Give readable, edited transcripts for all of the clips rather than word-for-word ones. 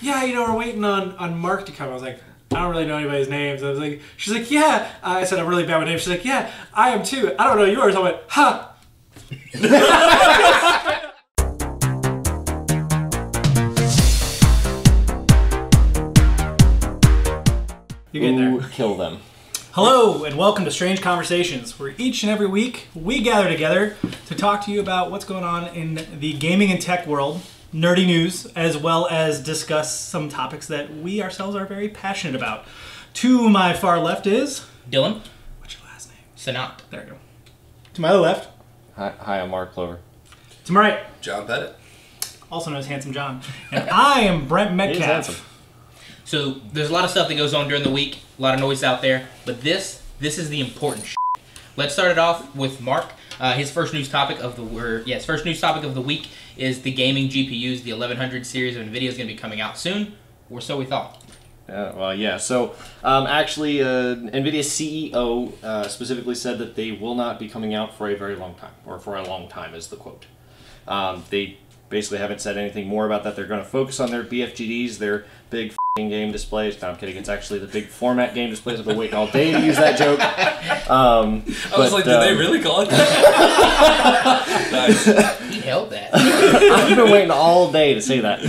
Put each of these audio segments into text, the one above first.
yeah, we're waiting on Mark to come. I was like, I don't really know anybody's names. I was like, she's like, yeah. I said, I'm really bad with names. She's like, yeah, I am too. I don't know yours. I went, ha. You're getting there. Kill them. Hello, and welcome to Strange Conversations, where each and every week we gather together to talk to you about what's going on in the gaming and tech world, nerdy news, as well as discuss some topics that we ourselves are very passionate about. To my far left is... Dylan. What's your last name? Sinnott. There we go. To my other left... Hi, I'm Mark Plover. To my right... John Pettit. Also known as Handsome John. And I am Brent Metcalfe. He's handsome. So there's a lot of stuff that goes on during the week, a lot of noise out there, but this is the important shit. Let's start it off with Mark. His first news topic of the week is the gaming GPUs. The 1100 series of Nvidia is going to be coming out soon, or so we thought. So actually, Nvidia CEO specifically said that they will not be coming out for a very long time, or for a long time is the quote. They basically haven't said anything more about that. They're going to focus on their BFGDs, their big game displays. No, I'm kidding. It's actually the big format game displays. I've been waiting all day to use that joke. I was like, did they really call it that? Nice. He held that. I've been waiting all day to say that.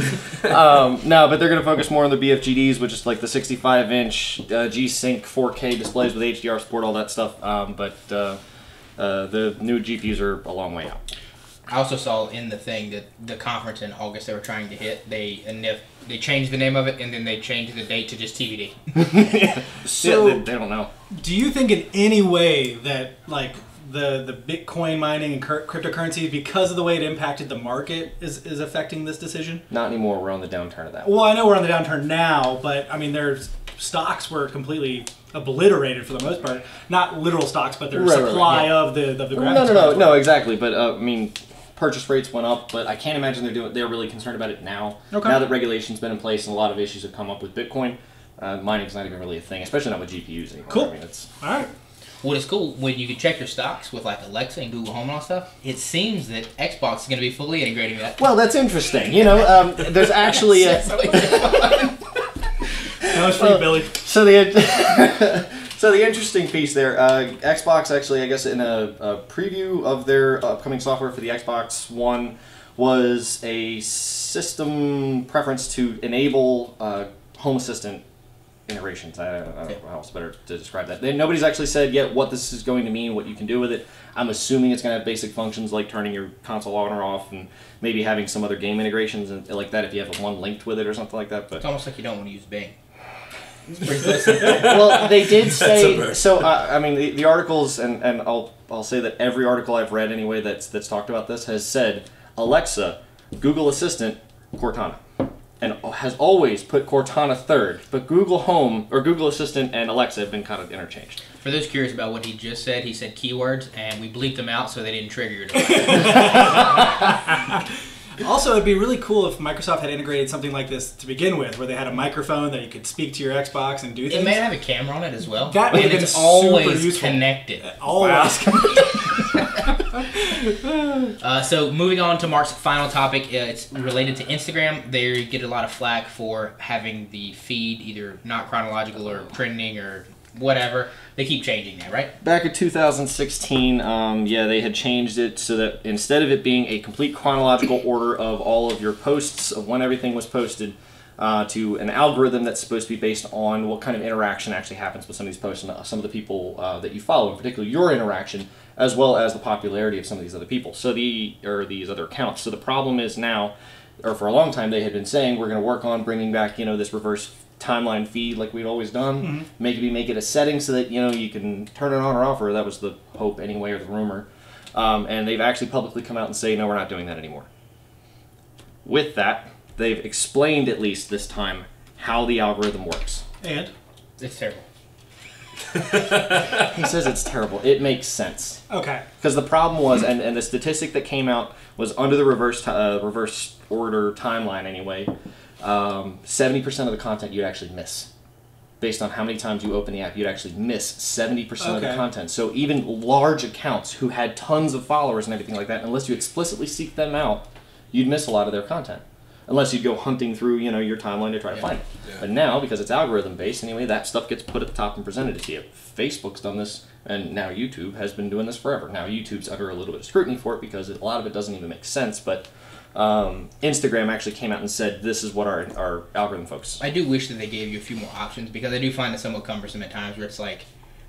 No, but they're going to focus more on the BFGDs, which is like the 65-inch G-Sync 4K displays with HDR support, all that stuff. But the new GPUs are a long way out. I also saw in the thing that the conference in August they were trying to hit, they changed the name of it and then they changed the date to just TBD. So yeah, they don't know. Do you think in any way that like the Bitcoin mining and cryptocurrencies, because of the way it impacted the market, is affecting this decision? Not anymore. We're on the downturn of that. Well, I know we're on the downturn now, but I mean, their stocks were completely obliterated for the most part. Not literal stocks, but their supply of the graphics. No, exactly. But I mean, purchase rates went up, but I can't imagine they're really concerned about it now. Okay. Now that regulation's been in place and a lot of issues have come up with Bitcoin, mining's not even really a thing, especially not with GPUs anymore. Cool. I mean, it's... All right. What is cool, when you can check your stocks with like Alexa and Google Home and all stuff, it seems that Xbox is going to be fully integrating that. Well, that's interesting. There's actually a... That was for you, Billy. So the interesting piece there, Xbox actually, I guess, in a preview of their upcoming software for the Xbox One, was a system preference to enable Home Assistant integrations. I don't know how else better to describe that. Nobody's actually said yet what this is going to mean, what you can do with it. I'm assuming it's going to have basic functions like turning your console on or off, and maybe having some other game integrations and like that if you have one linked with it or something like that. But it's almost like you don't want to use Bing. Well, they did say so. I mean, the articles, and I'll say that every article I've read anyway that's talked about this has said Alexa, Google Assistant, Cortana, and has always put Cortana third. But Google Home or Google Assistant and Alexa have been kind of interchanged. For those curious about what he just said, he said keywords, and we bleeped them out so they didn't trigger your device. Also, it'd be really cool if Microsoft had integrated something like this to begin with, where they had a microphone that you could speak to your Xbox and do things. It may have a camera on it as well. That would have been always useful. Connected. Always. So moving on to Mark's final topic, it's related to Instagram. They get a lot of flack for having the feed either not chronological or trending or whatever. They keep changing that, right? Back in 2016, they had changed it so that instead of it being a complete chronological order of all of your posts, of when everything was posted, to an algorithm that's supposed to be based on what kind of interaction actually happens with some of these posts and some of the people that you follow, in particular your interaction, as well as the popularity of some of these other people, these other accounts. So the problem is now, or for a long time they had been saying, we're going to work on bringing back, this reverse timeline feed like we'd always done. Mm-hmm. Maybe make it a setting so that you can turn it on or off, or that was the hope anyway, or the rumor. And they've actually publicly come out and say, no, we're not doing that anymore. With that, they've explained at least this time how the algorithm works. And it's terrible. He says it's terrible. It makes sense. Okay. Because the problem was, and the statistic that came out was under the reverse order timeline anyway. 70% of the content you'd actually miss. Based on how many times you open the app, you'd actually miss 70% of the content. So even large accounts who had tons of followers and everything like that, unless you explicitly seek them out, you'd miss a lot of their content. unless you go hunting through, your timeline to try to find it. Yeah. But now, because it's algorithm based, anyway, that stuff gets put at the top and presented to you. Facebook's done this, and now YouTube has been doing this forever. Now YouTube's under a little bit of scrutiny for it because a lot of it doesn't even make sense, but Instagram actually came out and said this is what our algorithm focuses on. I do wish that they gave you a few more options, because I do find it somewhat cumbersome at times where it's like,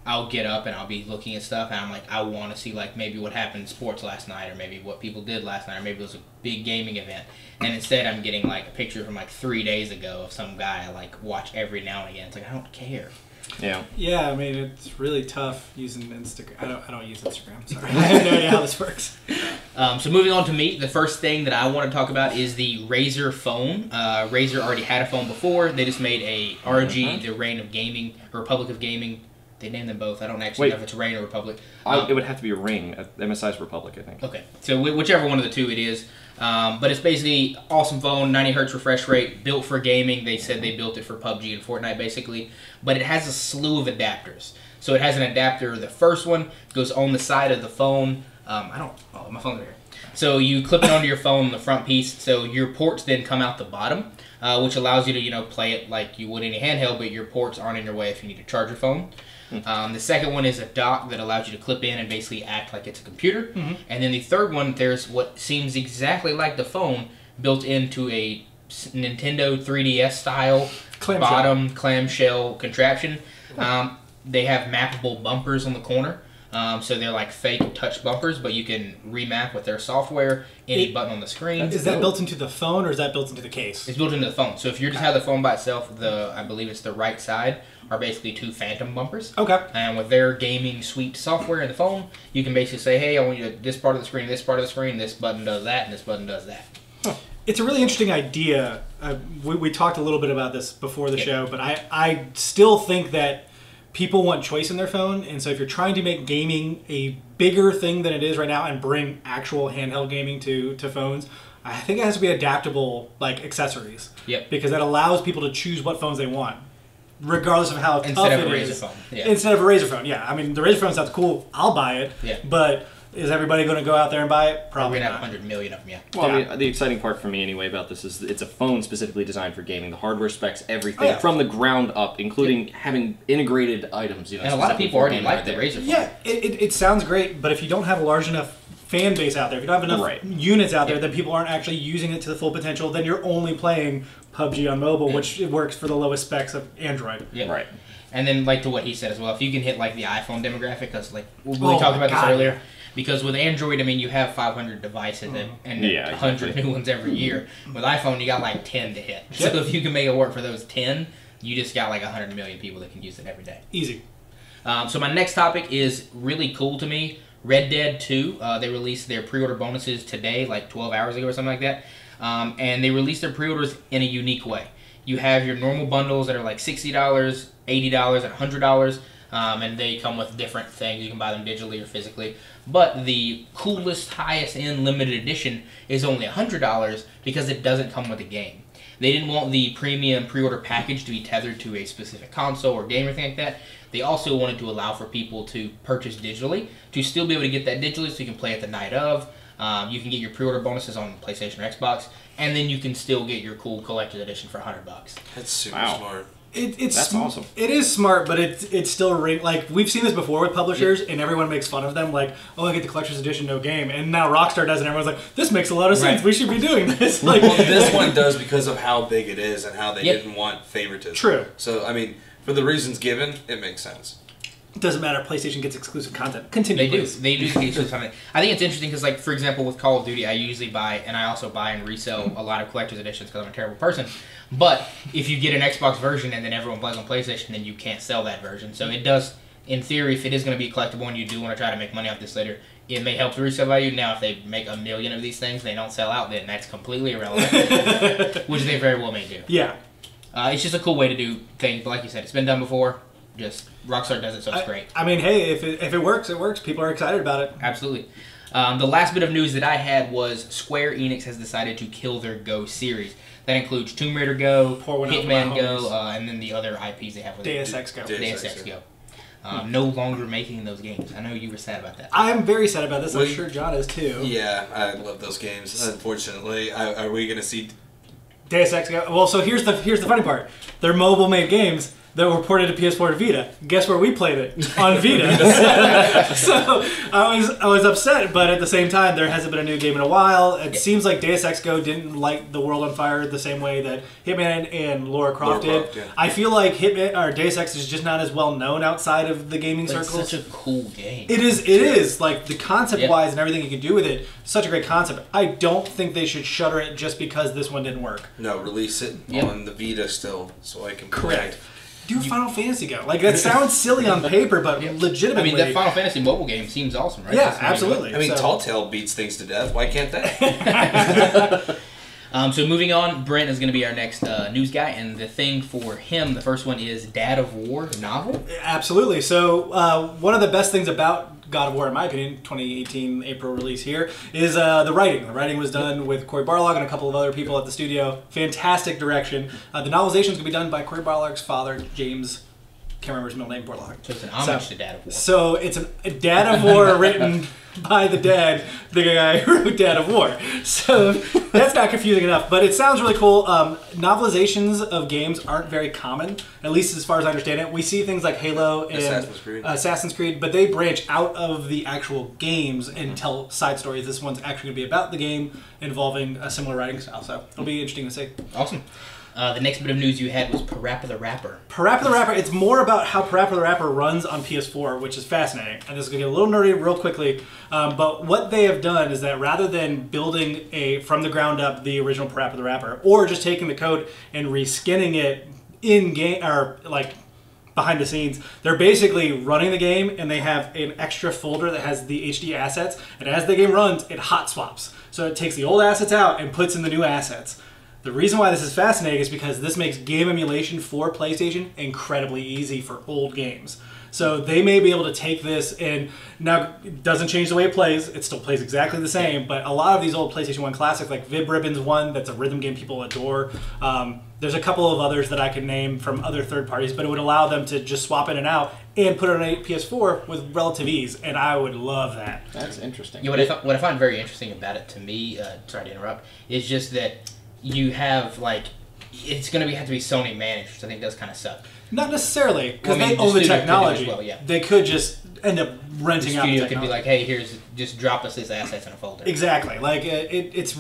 I'll get up and I'll be looking at stuff and I'm like, I want to see like maybe what happened in sports last night, or maybe what people did last night, or maybe it was a big gaming event. And instead I'm getting like a picture from like 3 days ago of some guy I like watch every now and again. It's like, I don't care. Yeah. Yeah, I mean, it's really tough using Instagram. I don't use Instagram, sorry. I have no idea how this works. So moving on to me, the first thing that I want to talk about is the Razer phone. Razer already had a phone before. They just made a ROG, the Reign of Gaming, or Republic of Gaming. They named them both. I don't actually know if it's Reign or Republic. It would have to be a Reign. MSI's Republic, I think. Okay, so whichever one of the two it is. But it's basically awesome phone, 90 hertz refresh rate, built for gaming. They said they built it for PUBG and Fortnite, basically. But it has a slew of adapters. So it has an adapter. The first one goes on the side of the phone. My phone's right here. So you clip it onto your phone, the front piece. So your ports then come out the bottom, which allows you to, play it like you would any handheld, but your ports aren't in your way if you need to charge your phone. The second one is a dock that allows you to clip in and basically act like it's a computer. And then the third one, there's what seems exactly like the phone built into a Nintendo 3DS style bottom clamshell contraption. They have mappable bumpers on the corner. So they're like fake touch bumpers, but you can remap with their software any button on the screen. Is that built into the phone, or is that built into the case? It's built into the phone. So if you just have the phone by itself, I believe it's the right side, are basically two phantom bumpers. Okay. And with their gaming suite software in the phone, you can basically say, hey, I want you to this part of the screen, this part of the screen, this button does that, and this button does that. Huh. It's a really interesting idea. We talked a little bit about this before the show, but I still think that people want choice in their phone, and so if you're trying to make gaming a bigger thing than it is right now and bring actual handheld gaming to phones, I think it has to be adaptable, like accessories. Yep. Because that allows people to choose what phones they want, regardless of how tough it is. Instead of a Razer phone. Yeah. Instead of a Razer phone, yeah. I mean, the Razer phone sounds cool. I'll buy it. Yeah. But is everybody going to go out there and buy it? Probably We're going to not. have 100 million of them, yeah. Well, I mean, the exciting part for me anyway about this is it's a phone specifically designed for gaming. The hardware specs, everything from the ground up, including having integrated items. And a lot of people already like the Razer phone. Yeah, it sounds great, but if you don't have a large enough fan base out there, if you don't have enough units out there, then people aren't actually using it to the full potential, then you're only playing PUBG on mobile, which works for the lowest specs of Android. Yeah. Right. And then, like, to what he said as well, if you can hit, like, the iPhone demographic, because, like, we talked about this earlier, because with Android, I mean, you have 500 devices and 100 new ones every year. With iPhone, you got, like, 10 to hit. So if you can make it work for those 10, you just got, like, 100 million people that can use it every day. Easy. So my next topic is really cool to me. Red Dead 2, they released their pre-order bonuses today, like 12 hours ago or something like that. And they released their pre-orders in a unique way. You have your normal bundles that are like $60, $80, and $100, and they come with different things. You can buy them digitally or physically. But the coolest, highest-end limited edition is only $100 because it doesn't come with a game. They didn't want the premium pre-order package to be tethered to a specific console or game or anything like that. They also wanted to allow for people to purchase digitally, to still be able to get that digitally so you can play it the night of. You can get your pre-order bonuses on PlayStation or Xbox, and then you can still get your cool collector's edition for $100. That's super smart. That's awesome. It is smart, but it's still like we've seen this before with publishers, and everyone makes fun of them, like, oh, I get the collector's edition, no game, and now Rockstar does it, and everyone's like, this makes a lot of sense. We should be doing this. Like, well, this one does because of how big it is and how they didn't want favoritism. True. So I mean, for the reasons given, it makes sense. It doesn't matter. PlayStation gets exclusive content. Continue, please. They do get exclusive content. I think it's interesting because, like, for example, with Call of Duty, I usually buy, and I also buy and resell a lot of collector's editions because I'm a terrible person. But if you get an Xbox version and then everyone plays on PlayStation, then you can't sell that version. So it does, in theory, if it is going to be collectible and you do want to try to make money off this later, it may help the resale value. Now, if they make 1 million of these things, they don't sell out, then that's completely irrelevant, which they very well may do. Yeah. It's just a cool way to do things. But like you said, it's been done before. Just Rockstar does it, so it's great. I mean, hey, if it works, it works. People are excited about it. Absolutely. The last bit of news that I had was Square Enix has decided to kill their Go series. That includes Tomb Raider Go, Hitman Go, and then the other IPs they have with Deus Ex Go. Deus Ex Go. No longer making those games. I know you were sad about that. I'm very sad about this. I'm sure John is too. Yeah, I love those games. Unfortunately, are we going to see Deus Ex Go. Well, so here's the funny part. They're mobile-made games that were ported to PS4 and Vita. Guess where we played it? On Vita. So I was upset, but at the same time, there hasn't been a new game in a while. It seems like Deus Ex Go didn't light the world on fire the same way that Hitman and Lara Croft did. Yeah. I feel like Hitman or Deus Ex is just not as well known outside of the gaming circles. It's such a cool game. It is. Like, the concept-wise and everything you can do with it, such a great concept. I don't think they should shutter it just because this one didn't work. No, release it on the Vita still, so I can play. Correct. Do Final Fantasy Go. Like, that sounds silly on paper, but legitimately. I mean, the Final Fantasy mobile game seems awesome, right? Yeah, absolutely. I mean, Tall Tale beats things to death. Why can't they? So moving on, Brent is going to be our next news guy, and the thing for him, the first one is Dad of War novel. Absolutely. So one of the best things about God of War, in my opinion, 2018 April release here, is the writing. The writing was done with Cory Barlog and a couple of other people at the studio. Fantastic direction. The novelization is going to be done by Cory Barlog's father, James. Can't remember his middle name, Barlog. So it's an homage to Dad of War. So it's a Dad of War written by the guy who wrote Dad of War. So that's not confusing enough, but it sounds really cool. Novelizations of games aren't very common, at least as far as I understand it. We see things like Halo and Assassin's Creed, but they branch out of the actual games and tell side stories. This one's actually going to be about the game involving a similar writing style, so it'll be interesting to see. Awesome. The next bit of news you had was Parappa the Rapper. Parappa the Rapper, it's more about how Parappa the Rapper runs on PS4, which is fascinating. And this is going to get a little nerdy real quickly, but what they have done is that rather than building from the ground up the original Parappa the Rapper, or just taking the code and reskinning it in-game, or like behind the scenes, they're basically running the game and they have an extra folder that has the HD assets, and as the game runs, it hot swaps. So it takes the old assets out and puts in the new assets. The reason why this is fascinating is because this makes game emulation for PlayStation incredibly easy for old games. So they may be able to take this, and now it doesn't change the way it plays. It still plays exactly the same, but a lot of these old PlayStation 1 classics, like Vib Ribbon's one, that's a rhythm game people adore. There's a couple of others that I could name from other third parties, but it would allow them to just swap in and out and put it on a PS4 with relative ease, and I would love that. That's interesting. Yeah, what I find very interesting about it, to me, sorry to interrupt, is just that you have, like, it's going to have to be Sony managed, which I think does kind of suck. Not necessarily, because they own the technology. Well, yeah. They could just end up renting out the technology. The studio could be like, hey, just drop us these assets in a folder. Exactly. Like, it's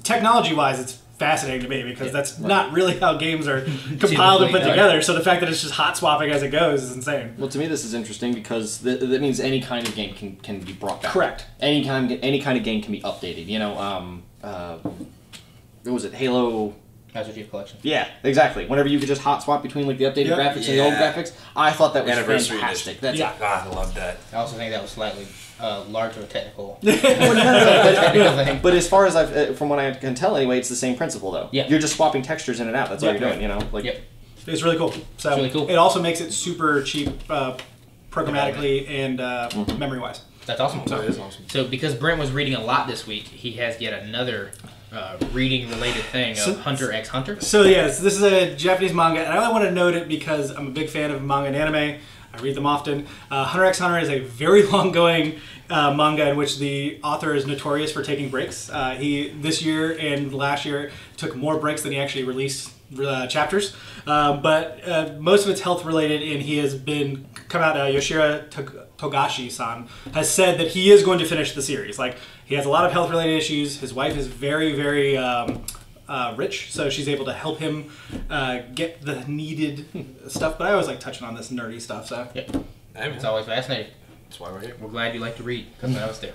technology-wise, it's fascinating to me, because that's not really how games are compiled and put together. So the fact that it's just hot swapping as it goes is insane. Well, to me, this is interesting because that means any kind of game can be brought back. Correct. Any kind of game can be updated. You know, what was it, Halo? Master Chief Collection. Yeah, exactly. Whenever you could just hot swap between like the updated graphics and the old graphics, I thought that was fantastic. That's God, I love that. I also think that was slightly larger technical. But as far as from what I can tell anyway, it's the same principle though. Yeah. You're just swapping textures in and out. That's all you're doing. You know, like. Yep. It's really cool. So it's really cool. It also makes it super cheap, programmatically and memory-wise. That's awesome. That is awesome. So because Brent was reading a lot this week, he has yet another reading-related thing of Hunter x Hunter. So yes, this is a Japanese manga, and I only want to note it because I'm a big fan of manga and anime. I read them often. Hunter x Hunter is a very long-going manga in which the author is notorious for taking breaks. He, this year and last year, took more breaks than he actually released chapters. But most of it's health-related, and he has come out, Yoshira Togashi-san has said that he is going to finish the series. Like, he has a lot of health-related issues. His wife is very, very rich, so she's able to help him get the needed stuff. But I always like touching on this nerdy stuff. So yep. It's always fascinating. That's why we're here. We're glad you like to read, because I was there.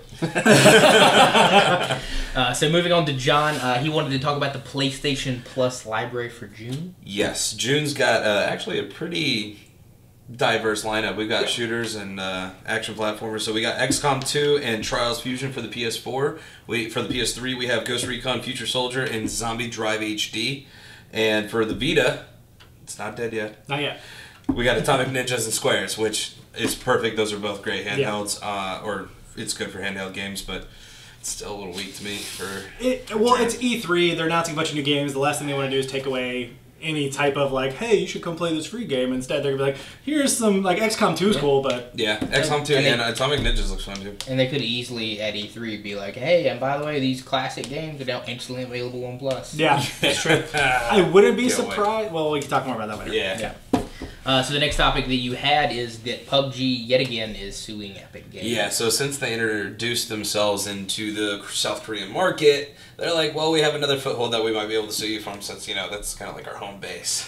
So moving on to John, he wanted to talk about the PlayStation Plus library for June. Yes, June's got actually a pretty diverse lineup. We've got shooters and action platformers. So we got XCOM 2 and Trials Fusion for the PS4. For the PS3, we have Ghost Recon Future Soldier and Zombie Drive HD. And for the Vita, it's not dead yet. not yet. We got Atomic Ninjas and Squares, which is perfect. Those are both great handhelds. Or it's good for handheld games, but it's still a little weak to me for... It's E3. They're announcing a bunch of new games. The last thing they want to do is take away any type of like, hey, you should come play this free game. Instead, they're gonna be like, here's some like XCOM 2 is cool, but Yeah, XCOM 2 and Atomic Ninjas looks fun too. And they could easily at E3 be like, hey, and by the way, these classic games are now instantly available on Plus. yeah, that's true. I wouldn't be Can't wait. surprised. Well, we can talk more about that later. Yeah. So the next topic that you had is that PUBG yet again is suing Epic Games. Yeah, so since they introduced themselves into the South Korean market, they're like, well, we have another foothold that we might be able to sue you from, since that's kind of like our home base.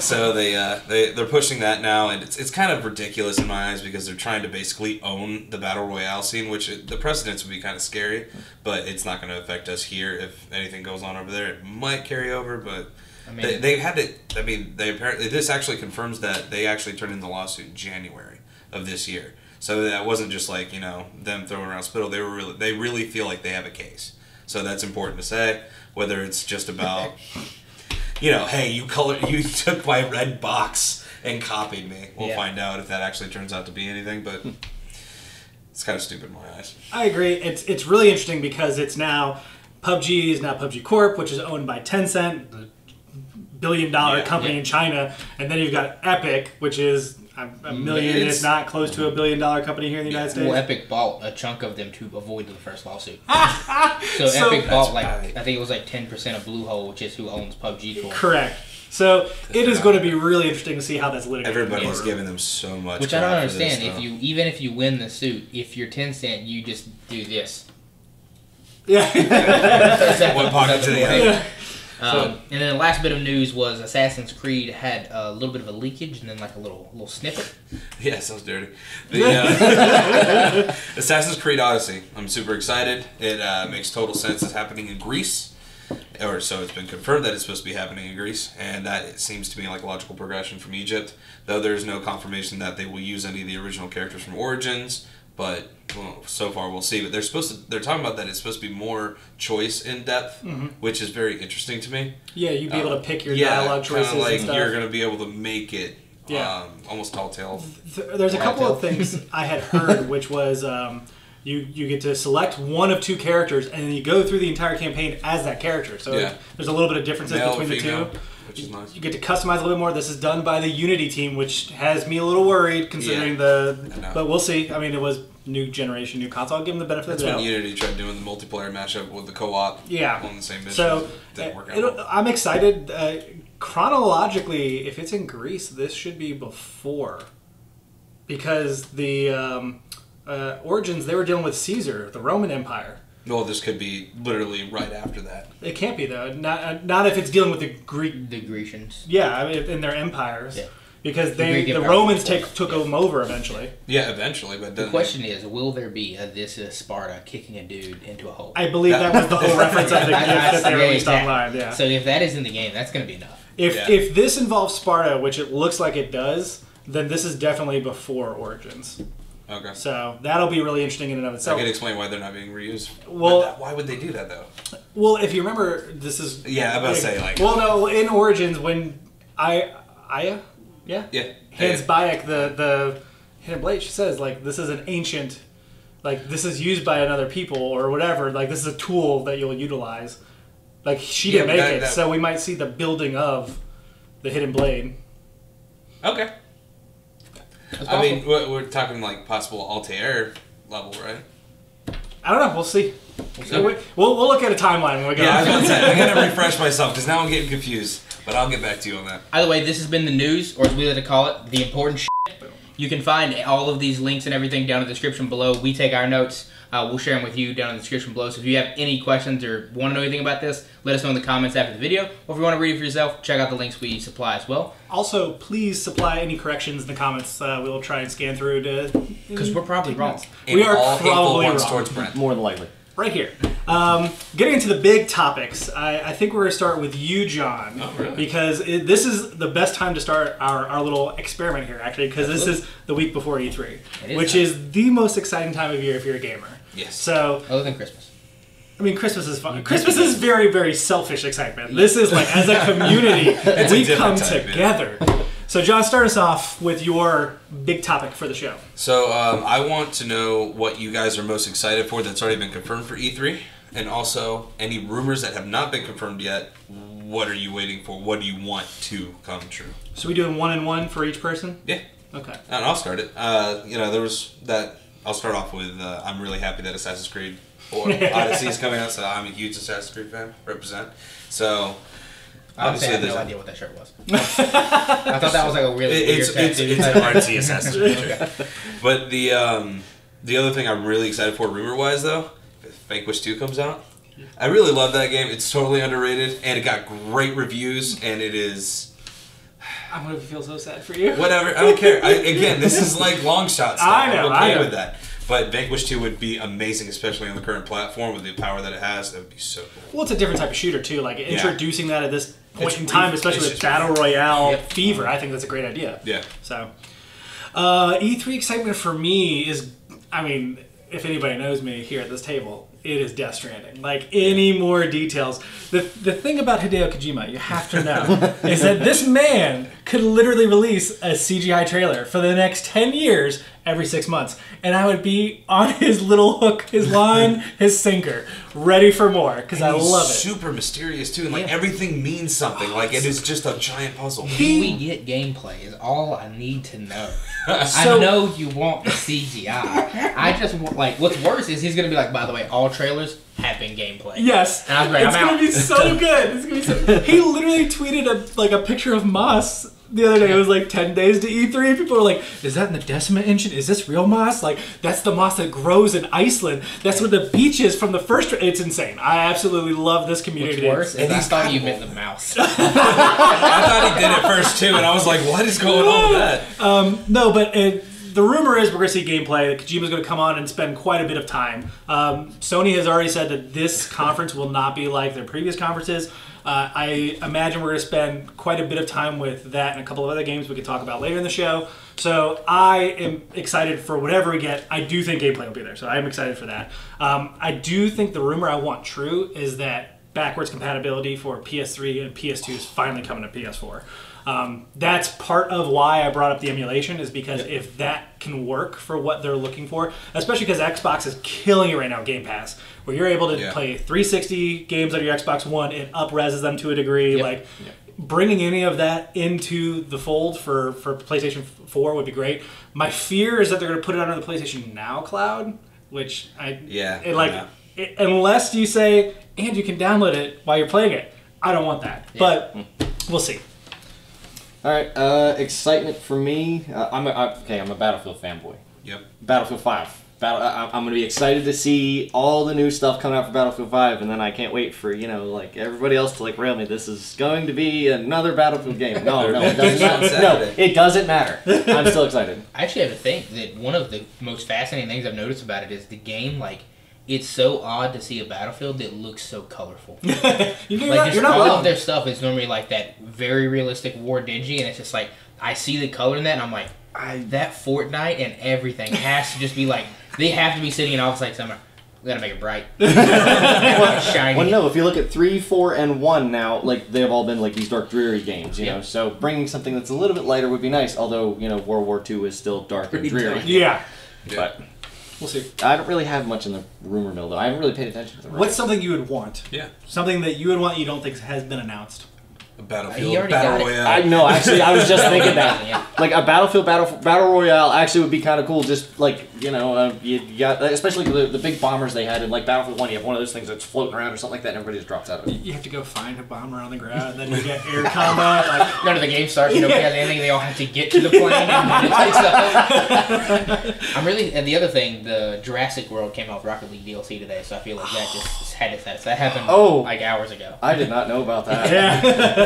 So they're pushing that now, and it's kind of ridiculous in my eyes because they're trying to basically own the battle royale scene, which the precedents would be kind of scary, but it's not going to affect us here if anything goes on over there. It might carry over, but. I mean, they had to. I mean, they apparently. This actually confirms that they actually turned in the lawsuit in January of this year. So that wasn't just like them throwing around spittle. They really feel like they have a case. So that's important to say. Whether it's just about, hey, you took my red box and copied me. We'll find out if that actually turns out to be anything. But it's kind of stupid in my eyes. I agree. It's really interesting because it's now PUBG is now PUBG Corp, which is owned by Tencent, the billion-dollar company in China, and then you've got Epic, which is a million, if not close to $1 billion company here in the United States. Well, Epic bought a chunk of them to avoid the first lawsuit. so Epic bought I think it was like 10% of Bluehole, which is who owns PUBG Corp. Correct. So it is going to be really interesting to see how that's litigated. Everybody's giving them so much. Which I don't understand. Even if you win the suit, if you're Tencent, you just do this. Yeah. One pocket to the other. And then the last bit of news was Assassin's Creed had a little bit of a leakage and then like a little snippet. Yeah, sounds dirty. The Assassin's Creed Odyssey. I'm super excited. It makes total sense. It's happening in Greece. Or so it's been confirmed that it's supposed to be happening in Greece. And that it seems to be like a logical progression from Egypt. Though there's no confirmation that they will use any of the original characters from Origins. But so far we'll see. But they're talking about that it's supposed to be more choice in depth, which is very interesting to me. Yeah, you'd be able to pick your dialogue choices kind of like and stuff. You're going to be able to make it almost tall tale. There's a couple of things I had heard, which was you get to select one of two characters, and then you go through the entire campaign as that character. So there's a little bit of differences between the two. Which is nice. You get to customize a little bit more. This is done by the Unity team, which has me a little worried considering but we'll see. I mean, it was new generation, new console. I'll give them the benefit of the doubt. That's when Unity tried doing the multiplayer matchup with the co-op on the same mission. So didn't work out. I'm excited. Chronologically, if it's in Greece, this should be before. Because the Origins, they were dealing with Caesar, the Roman Empire. Well, this could be literally right after that. It can't be, though. Not if it's dealing with the Grecians. Yeah, I mean, in their empires. Yeah. Because the Romans took them over eventually. Yeah, eventually. But the question is, will there be this is Sparta kicking a dude into a hole? I believe that was the whole reference of the gift that they released online. Yeah. So if that is in the game, that's going to be enough. If this involves Sparta, which it looks like it does, then this is definitely before Origins. Okay. So that'll be really interesting in and of itself. I could explain why they're not being reused. Well, why would they do that though? Well, if you remember, this is I'm about to say like. Well, no, in Origins when Aya, hands Bayek the hidden blade, she says like this is an ancient, like this is used by another people or whatever. Like this is a tool that you'll utilize. Like she didn't make it, so we might see the building of the hidden blade. Okay. I mean, we're talking like possible Altair level, right? I don't know. We'll see. We'll look at a timeline when we go. Yeah, I was about to say, I gotta refresh myself because now I'm getting confused. But I'll get back to you on that. Either way, this has been the news, or as we like to call it, the important shit. You can find all of these links and everything down in the description below. We take our notes. We'll share them with you down in the description below. So if you have any questions or want to know anything about this, let us know in the comments after the video. Or if you want to read it for yourself, check out the links we supply as well. Also, please supply any corrections in the comments. We'll try and scan through to... Because we're probably wrong. We are probably wrong. Towards Brent. More than likely. Right here. Getting into the big topics, I think we're going to start with you, John. Oh, really? Because this is the best time to start our little experiment here, actually, because this is the week before E3, which is the most exciting time of year if you're a gamer. Yes. So, other than Christmas. I mean, Christmas is fun. Christmas is very, very selfish excitement. This is like, as a community, we come together. So, John, start us off with your big topic for the show. So, I want to know what you guys are most excited for that's already been confirmed for E3, and also any rumors that have not been confirmed yet. what are you waiting for? What do you want to come true? So we doing 1 and 1 for each person? Yeah. Okay. And I'll start it. There was that. I'll start off with. I'm really happy that Assassin's Creed Odyssey is coming out. So I'm a huge Assassin's Creed fan. Represent. So. Honestly, I have no idea what that shirt was. I thought that was like a really weird tattoo. It's an artsy Assassin's Creed shirt. But the other thing I'm really excited for, rumor-wise, though, if Vanquish 2 comes out. I really love that game. It's totally underrated, and it got great reviews, and it is... I'm going to feel so sad for you. Whatever. I don't care. Again, this is like long shot stuff. I know. I'm okay with that. But Vanquish 2 would be amazing, especially on the current platform with the power that it has. That would be so cool. Well, it's a different type of shooter, too. Like, introducing that at this point in time, especially with Battle Royale fever, I think that's a great idea. Yeah. So, E3 excitement for me is, I mean, if anybody knows me here at this table, it is Death Stranding. Like, any more details. The thing about Hideo Kojima, you have to know, is that this man could literally release a CGI trailer for the next 10 years every 6 months. And I would be on his little hook, his line, his sinker, ready for more, because I love it. Super mysterious, too, and like everything means something. Like, it is just a giant puzzle. When we get gameplay is all I need to know. I know you want the CGI. I just want, like, what's worse is he's going to be like, by the way, all trailers have been gameplay. Yes. And I was like, it's going to be so good. It's gonna be so... He literally tweeted a picture of moss the other day. It was like 10 days to E3. People were like, is that in the Decima engine? Is this real moss? Like, that's the moss that grows in Iceland. That's what the beach is from the first... It's insane. I absolutely love this community. What's worse is I thought you meant the mouse. I thought he did it first, too, and I was like, what is going on with that? No, but the rumor is we're going to see gameplay. Kojima's going to come on and spend quite a bit of time. Sony has already said that this conference will not be like their previous conferences. I imagine we're going to spend quite a bit of time with that and a couple of other games we could talk about later in the show. So I am excited for whatever we get. I do think gameplay will be there, so I am excited for that. I do think the rumor I want true is that backwards compatibility for PS3 and PS2 is finally coming to PS4. That's part of why I brought up the emulation, is because if that can work for what they're looking for, especially because Xbox is killing it right now, Game Pass, where you're able to play 360 games on your Xbox One, it up-reses them to a degree. Like, bringing any of that into the fold for PlayStation 4 would be great. My fear is that they're going to put it under the PlayStation Now cloud, which unless you say, and you can download it while you're playing it, I don't want that. But we'll see. All right, excitement for me. I'm a Battlefield fanboy. Yep. Battlefield 5. I'm going to be excited to see all the new stuff coming out for Battlefield 5, and then I can't wait for, like, everybody else to, like, rail me. This is going to be another Battlefield game. No, it doesn't matter. No, it doesn't matter. I'm still excited. I actually have to think that one of the most fascinating things I've noticed about it is the game, like, it's so odd to see a Battlefield that looks so colorful. You're not all of their stuff is normally like that very realistic war dingy, and it's just like, I see the color in that, and I'm like, that Fortnite and everything has to just be like, they have to be sitting in office like somewhere. We gotta make it bright. Shiny. Well, no, if you look at 3, 4, and 1 now, like, they've all been like these dark, dreary games, you know. So bringing something that's a little bit lighter would be nice. Although, World War II is still dark and dreary. Yeah. But we'll see. I don't really have much in the rumor mill, though. I haven't really paid attention to the What's something you would want? Yeah. Something that you would want you don't think has been announced. A Battlefield Battle Royale. I know, actually, I was just thinking that. Like, a Battlefield Battle Royale actually would be kind of cool. Just, like, you got, especially the big bombers they had in, like, Battlefield 1, you have one of those things that's floating around or something like that, and everybody just drops out of it. You have to go find a bomber on the ground, and then you get air combat. Like, none of the game starts, nobody has anything, they all have to get to the plane, and it takes off. And the other thing, the Jurassic World came out with Rocket League DLC today, so I feel like that just had its that happened like hours ago. I did not know about that.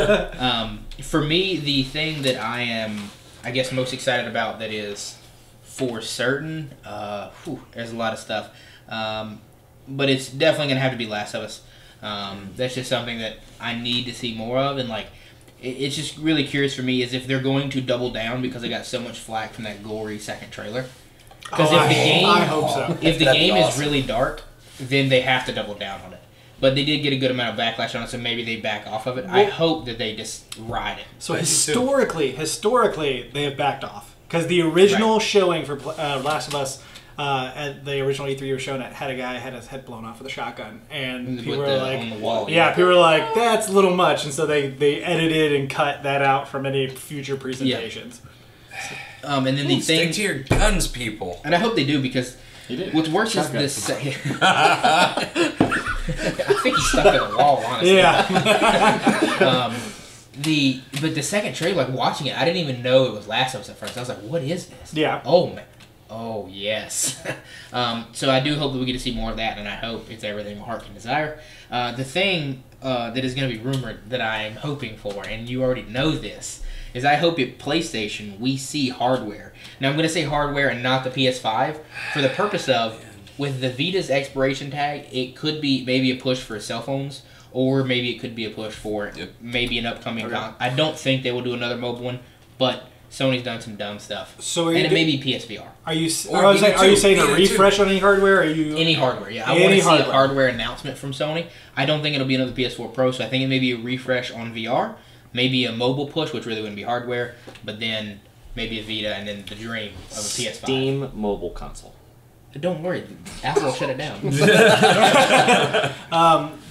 For me, the thing that I am, I guess, most excited about that is for certain, there's a lot of stuff, but it's definitely going to have to be Last of Us. That's just something that I need to see more of, and, like, it's just really curious for me is if they're going to double down because they got so much flack from that gory second trailer. Because I hope so. If the game is really dark, then they have to double down on it. But they did get a good amount of backlash on it, so maybe they back off of it. I hope that they just ride it. So historically, they have backed off. Because the original showing for Last of Us at the original E3 was shown at, had a guy had his head blown off with a shotgun, and people With were the- like, on the wall, yeah, people were like, that's a little much, and so they edited and cut that out from any future presentations. And then the Stick thing, to your guns, people. and I hope they do, because He did. what's worse Shotgun. is this. I think he stuck to the wall, honestly. Yeah. But the second trailer, like watching it, I didn't even know it was Last of Us at first. I was like, what is this? Yeah. Oh man. Oh yes. So I do hope that we get to see more of that, and I hope it's everything my heart can desire. The thing that is going to be rumored that I'm hoping for, and you already know this, is I hope at PlayStation we see hardware. Now I'm going to say hardware and not the PS5 for the purpose of, with the Vita's expiration tag, it could be maybe a push for cell phones, or maybe it could be a push for maybe an upcoming I don't think they will do another mobile one, but Sony's done some dumb stuff. So and it may be PSVR. Are you? Or I was like, are you Vita saying a 2. refresh on any hardware? Or are you Any hardware, yeah. I Any want to see hardware. a hardware announcement from Sony. I don't think it'll be another PS4 Pro, so I think it may be a refresh on VR, maybe a mobile push, which really wouldn't be hardware, but then maybe a Vita, and then the dream of a PS5. Steam mobile console. Don't worry, Apple will shut it down.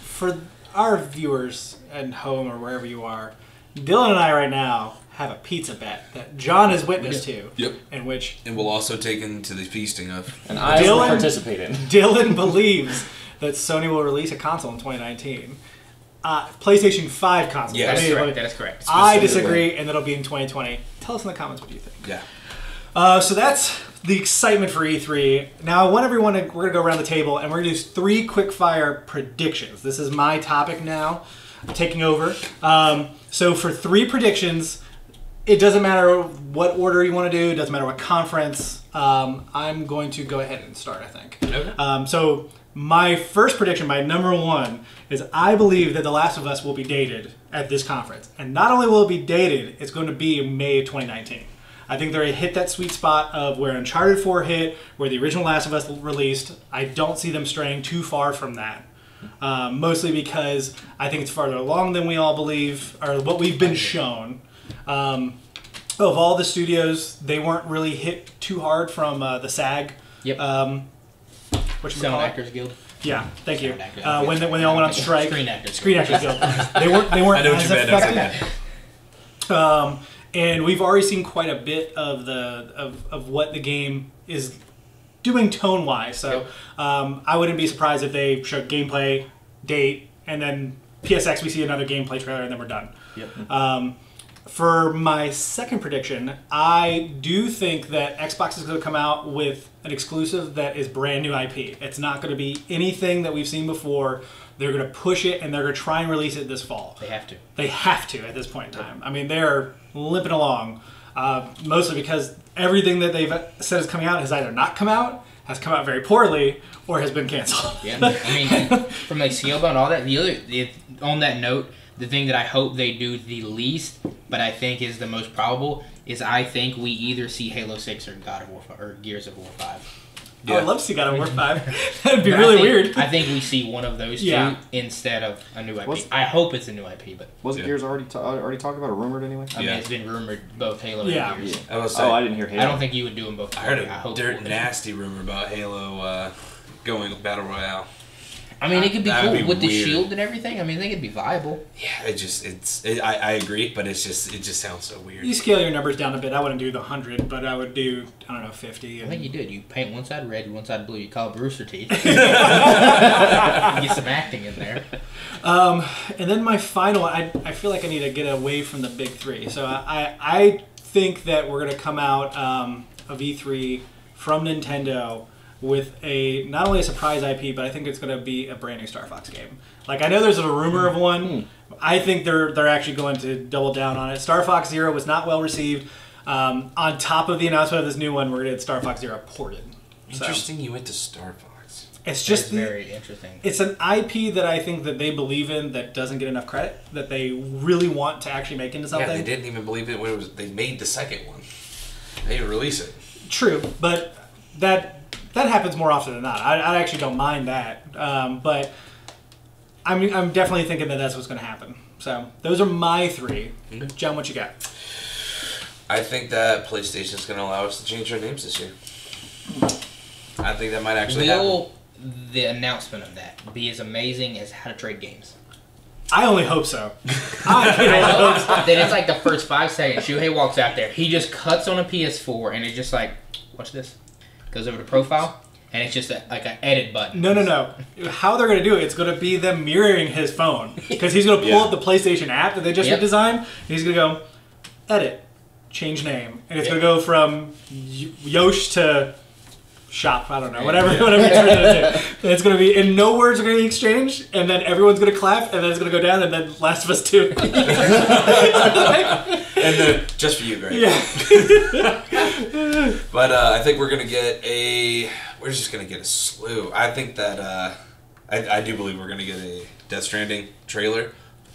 For our viewers at home or wherever you are, Dylan and I right now have a pizza bet that John has witness to. Yep. In which And we'll also take into the feasting of. And I will Dylan- participate in. Dylan believes that Sony will release a console in 2019. PlayStation 5 console. Yes. I mean, Correct, that is correct. I disagree, and that'll be in 2020. Tell us in the comments what you think. Yeah. So that's the excitement for E3. Now I want everyone to, we're going to go around the table and we're going to do 3 quick fire predictions. This is my topic now. I'm taking over. So for 3 predictions, it doesn't matter what order you want to do, it doesn't matter what conference. I'm going to go ahead and start, I think. Okay. So my first prediction, my number 1, is I believe that The Last of Us will be dated at this conference. And not only will it be dated, it's going to be in May of 2019. I think they're going to hit that sweet spot of where Uncharted 4 hit, where the original Last of Us released. I don't see them straying too far from that. Mostly because I think it's farther along than we all believe, or what we've been shown. Of all the studios, they weren't really hit too hard from the SAG. Yep. Sound Actors Guild. Yeah, thank you. Sound Actors. When they all went on strike. Screen Actors. Screen Actors Guild. They weren't I know what as you meant. affected. And we've already seen quite a bit of of what the game is doing tone wise. So I wouldn't be surprised if they showed gameplay, date, and then PSX we see another gameplay trailer and then we're done. Yep. For my second prediction, I do think that Xbox is going to come out with an exclusive that is brand new IP. It's not going to be anything that we've seen before. They're going to push it and they're going to try and release it this fall. They have to. They have to at this point in time. I mean, they're limping along, mostly because everything that they've said is coming out has either not come out, has come out very poorly, or has been canceled. Yeah, I mean, from like Scalebound and all that. On that note, the thing that I hope they do the least, but I think is the most probable, is I think we either see Halo 6 or God of War 5, or Gears of War 5. I would love to see God of War 5. That'd be But really I think, weird. I think we see one of those two instead of a new IP. I hope it's a new IP, but Wasn't Gears already talked about or rumored anyway? I mean, it's been rumored both Halo Yeah. and Gears. I was saying, Oh, I didn't hear Halo. I don't think you would do them both. I heard I hope a dirt it would. nasty rumor about Halo going Battle Royale. I mean, it could be That would cool be with the weird. shield and everything. I mean, I think it'd be viable. Yeah, I agree, but it just sounds so weird. You scale your numbers down a bit. I wouldn't do the 100, but I would do, I don't know, 50. I And think you did. You paint one side red, one side blue. You call it Brewster teeth. You get some acting in there. And then my final, I feel like I need to get away from the big 3. So I think that we're going to come out of E3 from Nintendo with not only a surprise IP, but I think it's going to be a brand new Star Fox game. Like, I know there's a rumor of one. I think they're actually going to double down on it. Star Fox Zero was not well received. On top of the announcement of this new one, we're going to get Star Fox Zero ported. So, Interesting you went to Star Fox. it's just That's very interesting. It's an IP that I think that they believe in that doesn't get enough credit, that they really want to actually make into something. Yeah, they didn't even believe it when they made the second one. They didn't release it. True, but that happens more often than not. I actually don't mind that, but I'm definitely thinking that that's what's going to happen. So those are my 3. John, what you got? I think that PlayStation's going to allow us to change our names this year. I think that might actually happen. Will the announcement of that be as amazing as How to Trade Games? I only hope so. Then it's like the first 5 seconds. Shuhei walks out there. He just cuts on a PS4 and it's just like, watch this. Goes over to profile and it's just like an edit button. No. How they're going to do it, it's going to be them mirroring his phone. Because he's going to pull up the PlayStation app that they just redesigned. And he's going to go, edit, change name. And it's going to go from Yosh to shop, I don't know, whatever you turn it into. And it's going to be, and no words are going to be exchanged, and then everyone's going to clap, and then it's going to go down, and then Last of Us 2. And then, just for you, Greg. Yeah. But I think we're just going to get a slew. I think that, I do believe we're going to get a Death Stranding trailer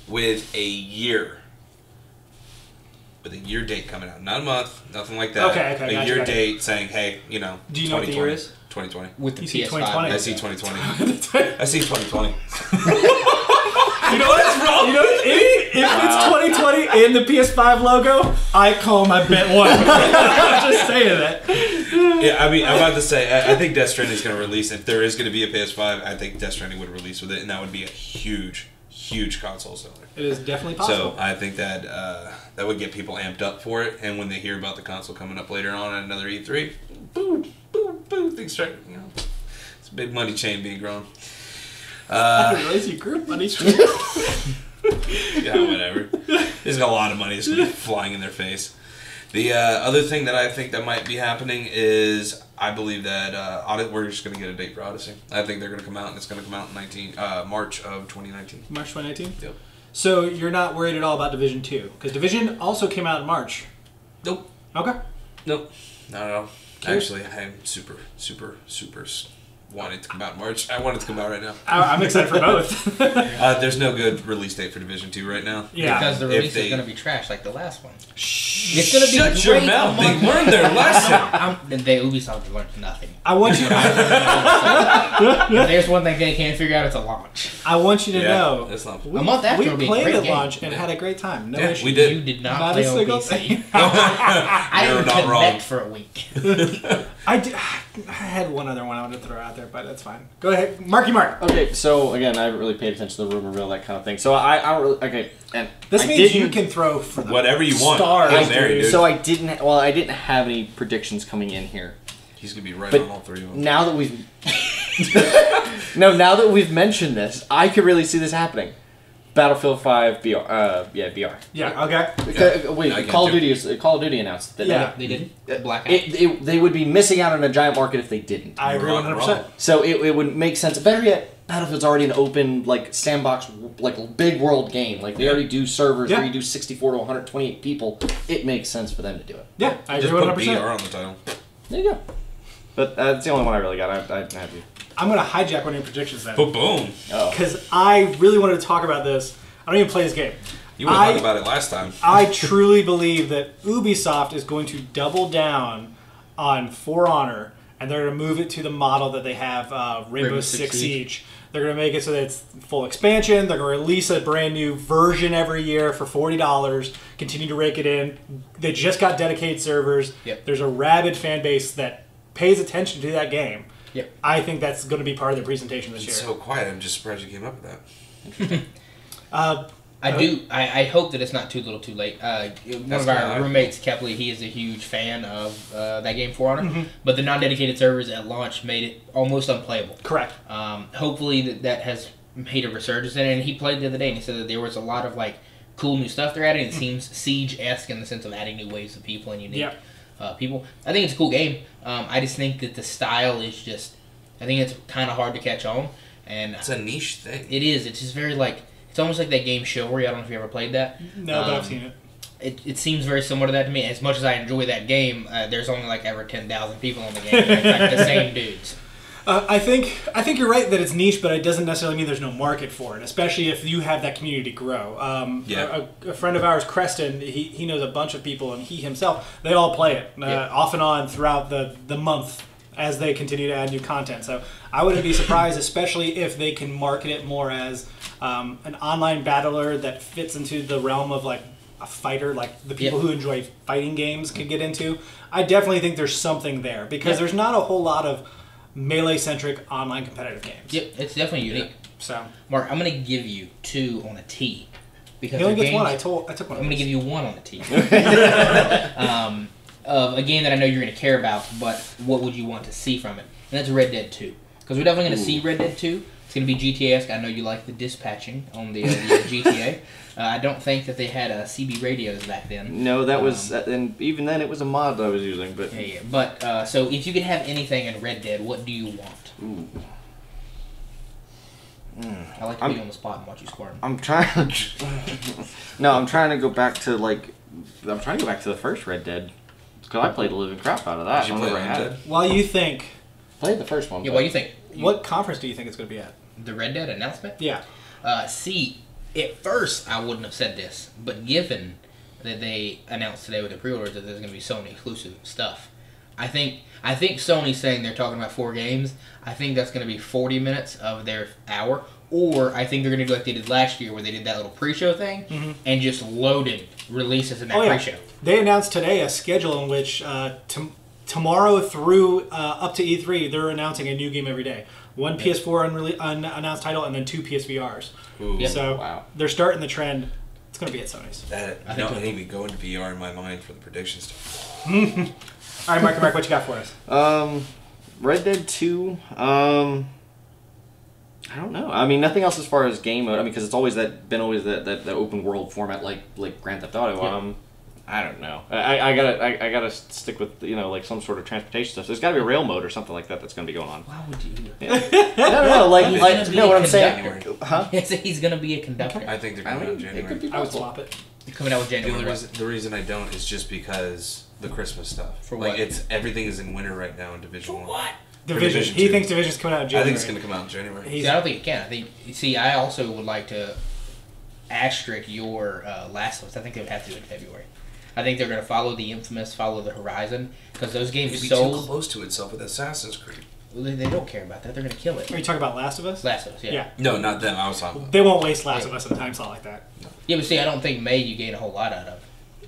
with a year date coming out. Not a month, nothing like that. Okay, a year date saying, hey, you know, do you know what the year is? 2020. With the You see PS5. 2020? I see 2020. I see 2020. You know what's wrong? You know, if it's 2020 and the PS5 logo, I call my bet one. I'm just saying that. Yeah, I mean, I'm about to say, I think Death Stranding is going to release. If there is going to be a PS5, I think Death Stranding would release with it, and that would be a huge console seller. It is definitely possible. So I think that that would get people amped up for it, and when they hear about the console coming up later on at another E3, boom, things start, you know, it's a big money chain being grown. I didn't realize you grew money. Yeah, whatever. There's a lot of money that's going to be flying in their face. The other thing that I think that might be happening is I believe that we're just going to get a date for Odyssey. I think they're going to come out, and it's going to come out in March of 2019. March 2019? Yep. So you're not worried at all about Division 2? Because Division also came out in March. Nope. Okay. Nope. Not at all. Actually, I'm super wanted to come out in March. I want it to come out right now. I'm excited for both. There's no good release date for Division 2 right now. Yeah. Because the release is going to be trash like the last one. It's going to be Shut your mouth. They learned their lesson. Ubisoft learned nothing. I want you If there's one thing they can't figure out, it's a launch. I want you to know. That's not a month after it'll we be a played great at game. launch and had a great time. No issue. We did. You did not Not play a on single PC. thing. I You're didn't not connect wrong. for a week. I had one other one I wanted to throw out there, but that's fine. Go ahead. Marky Mark. Okay, so again, I haven't really paid attention to the rumor mill, that kind of thing. So I don't really. Okay, and This I means you didn't- can throw for the Whatever you want. stars. I'm married, dude. So I didn't. Well, I didn't have any predictions coming in here. He's going to be right But on all three of them. Now that we've now that we've mentioned this, I could really see this happening. Battlefield 5 VR. VR. Yeah, okay. Wait, I Call of get Duty announced that. Yeah. They didn't. Blackout. They would be missing out on a giant market if they didn't. I agree Wrong, 100%. So it would make sense. Better yet, Battlefield's already an open, like, sandbox, like, big world game. Like, they already do servers where you do 64 to 128 people. It makes sense for them to do it. Yeah, I Just agree put 100%. BR on the title. There you go. But that's the only one I really got. I have you. I'm going to hijack one of your predictions then. Boom. Oh. Because I really wanted to talk about this. I don't even play this game. You would talk about it last time. I truly believe that Ubisoft is going to double down on For Honor, and they're going to move it to the model that they have Rainbow Six Siege. They're going to make it so that it's full expansion. They're going to release a brand new version every year for $40. Continue to rake it in. They just got dedicated servers. Yep. There's a rabid fan base that pays attention to that game. Yep. I think that's going to be part of their presentation this It's year. so quiet. I'm just surprised you came up with that. I hope that it's not too little too late. One of our kinda roommates, Kepley, he is a huge fan of that game, For Honor. But the non-dedicated servers at launch made it almost unplayable. Correct. Hopefully that has made a resurgence in it. And he played the other day, and he said that there was a lot of like cool new stuff they're adding. It seems Siege-esque in the sense of adding new waves of people and unique people. I think it's a cool game. I just think that the style is just... I think it's kind of hard to catch on. And It's a niche thing. it is. It's just very like... It's almost like that game Chivalry. I don't know if you ever played that. No, but I've seen it. It seems very similar to that to me. As much as I enjoy that game, there's only like ever 10,000 people in the game. It's like the same dudes. I think you're right that it's niche, but it doesn't necessarily mean there's no market for it, especially if you have that community grow. A friend of ours, Creston, he knows a bunch of people, and he himself, they all play it off and on throughout the month as they continue to add new content. So I wouldn't be surprised, especially if they can market it more as an online battler that fits into the realm of like a fighter, like the people who enjoy fighting games could get into. I definitely think there's something there because there's not a whole lot of melee-centric online competitive games. Yep, it's definitely unique. So Mark, I'm going to give you 2 on a T. Because he only they're gets one. games- I took one. I'm going to give you 1 on a T. Of a game that I know you're going to care about, but what would you want to see from it? And that's Red Dead 2. Because we're definitely going to see Red Dead 2. It's going to be GTA-esque. I know you like the dispatching on the GTA. I don't think that they had CB radios back then. No, that was, and even then it was a mod that I was using. But Yeah. But so if you could have anything in Red Dead, what do you want? Ooh. I like to be on the spot and watch you squirm. I'm trying. No, I'm trying to go back to the first Red Dead. Because I played the living crap out of that. Did you I play never had Red it. Dead? While you think, Played the first one. Yeah, but- what do you think? what conference do you think it's going to be at? The Red Dead announcement? Yeah. See, at first I wouldn't have said this, but given that they announced today with the pre-orders that there's going to be Sony exclusive stuff, I think Sony's saying they're talking about 4 games. I think that's going to be 40 minutes of their hour, or I think they're going to do like they did last year where they did that little pre-show thing and just loaded releases in that pre-show. They announced today a schedule in which tomorrow through up to E3, they're announcing a new game every day. One PS4 unannounced title and then 2 PSVRs. Ooh. Yep. So Wow. they're starting the trend. It's going to be at Sony's. I didn't even go into VR in my mind for the prediction stuff. All right, Mark, what you got for us? Red Dead 2. I don't know. I mean, nothing else as far as game mode. I mean, because it's always been that open world format like Grand Theft Auto. Yeah. I don't know. I gotta stick with like some sort of transportation stuff. There's got to be a rail mode or something like that that's going to be going on. Why would you? No, like He's like gonna be no. a What I'm saying, conductor. huh? He's going to be a conductor. I think they're I coming out in mean, it January. could be I would possible. swap it. Coming out with The January. only the reason I don't is just because the Christmas stuff. For like what? everything is in winter right now in Division 1. What? Division. Division He 2. thinks Division's coming out in I January. think it's going to come out in January. He's- See, I don't think it can. I think. I also would like to asterisk your Last of Us. I think they would have to do it in February. I think they're going to follow the infamous, follow the Horizon, because those games It'd be too sold. close to itself with Assassin's Creed. They don't care about that. They're going to kill it. Are you talking about Last of Us? Last of Us, yeah. No, not them. I was talking about. They won't waste Last of Us in a time slot like that. Yeah, but see, I don't think May you gain a whole lot out of.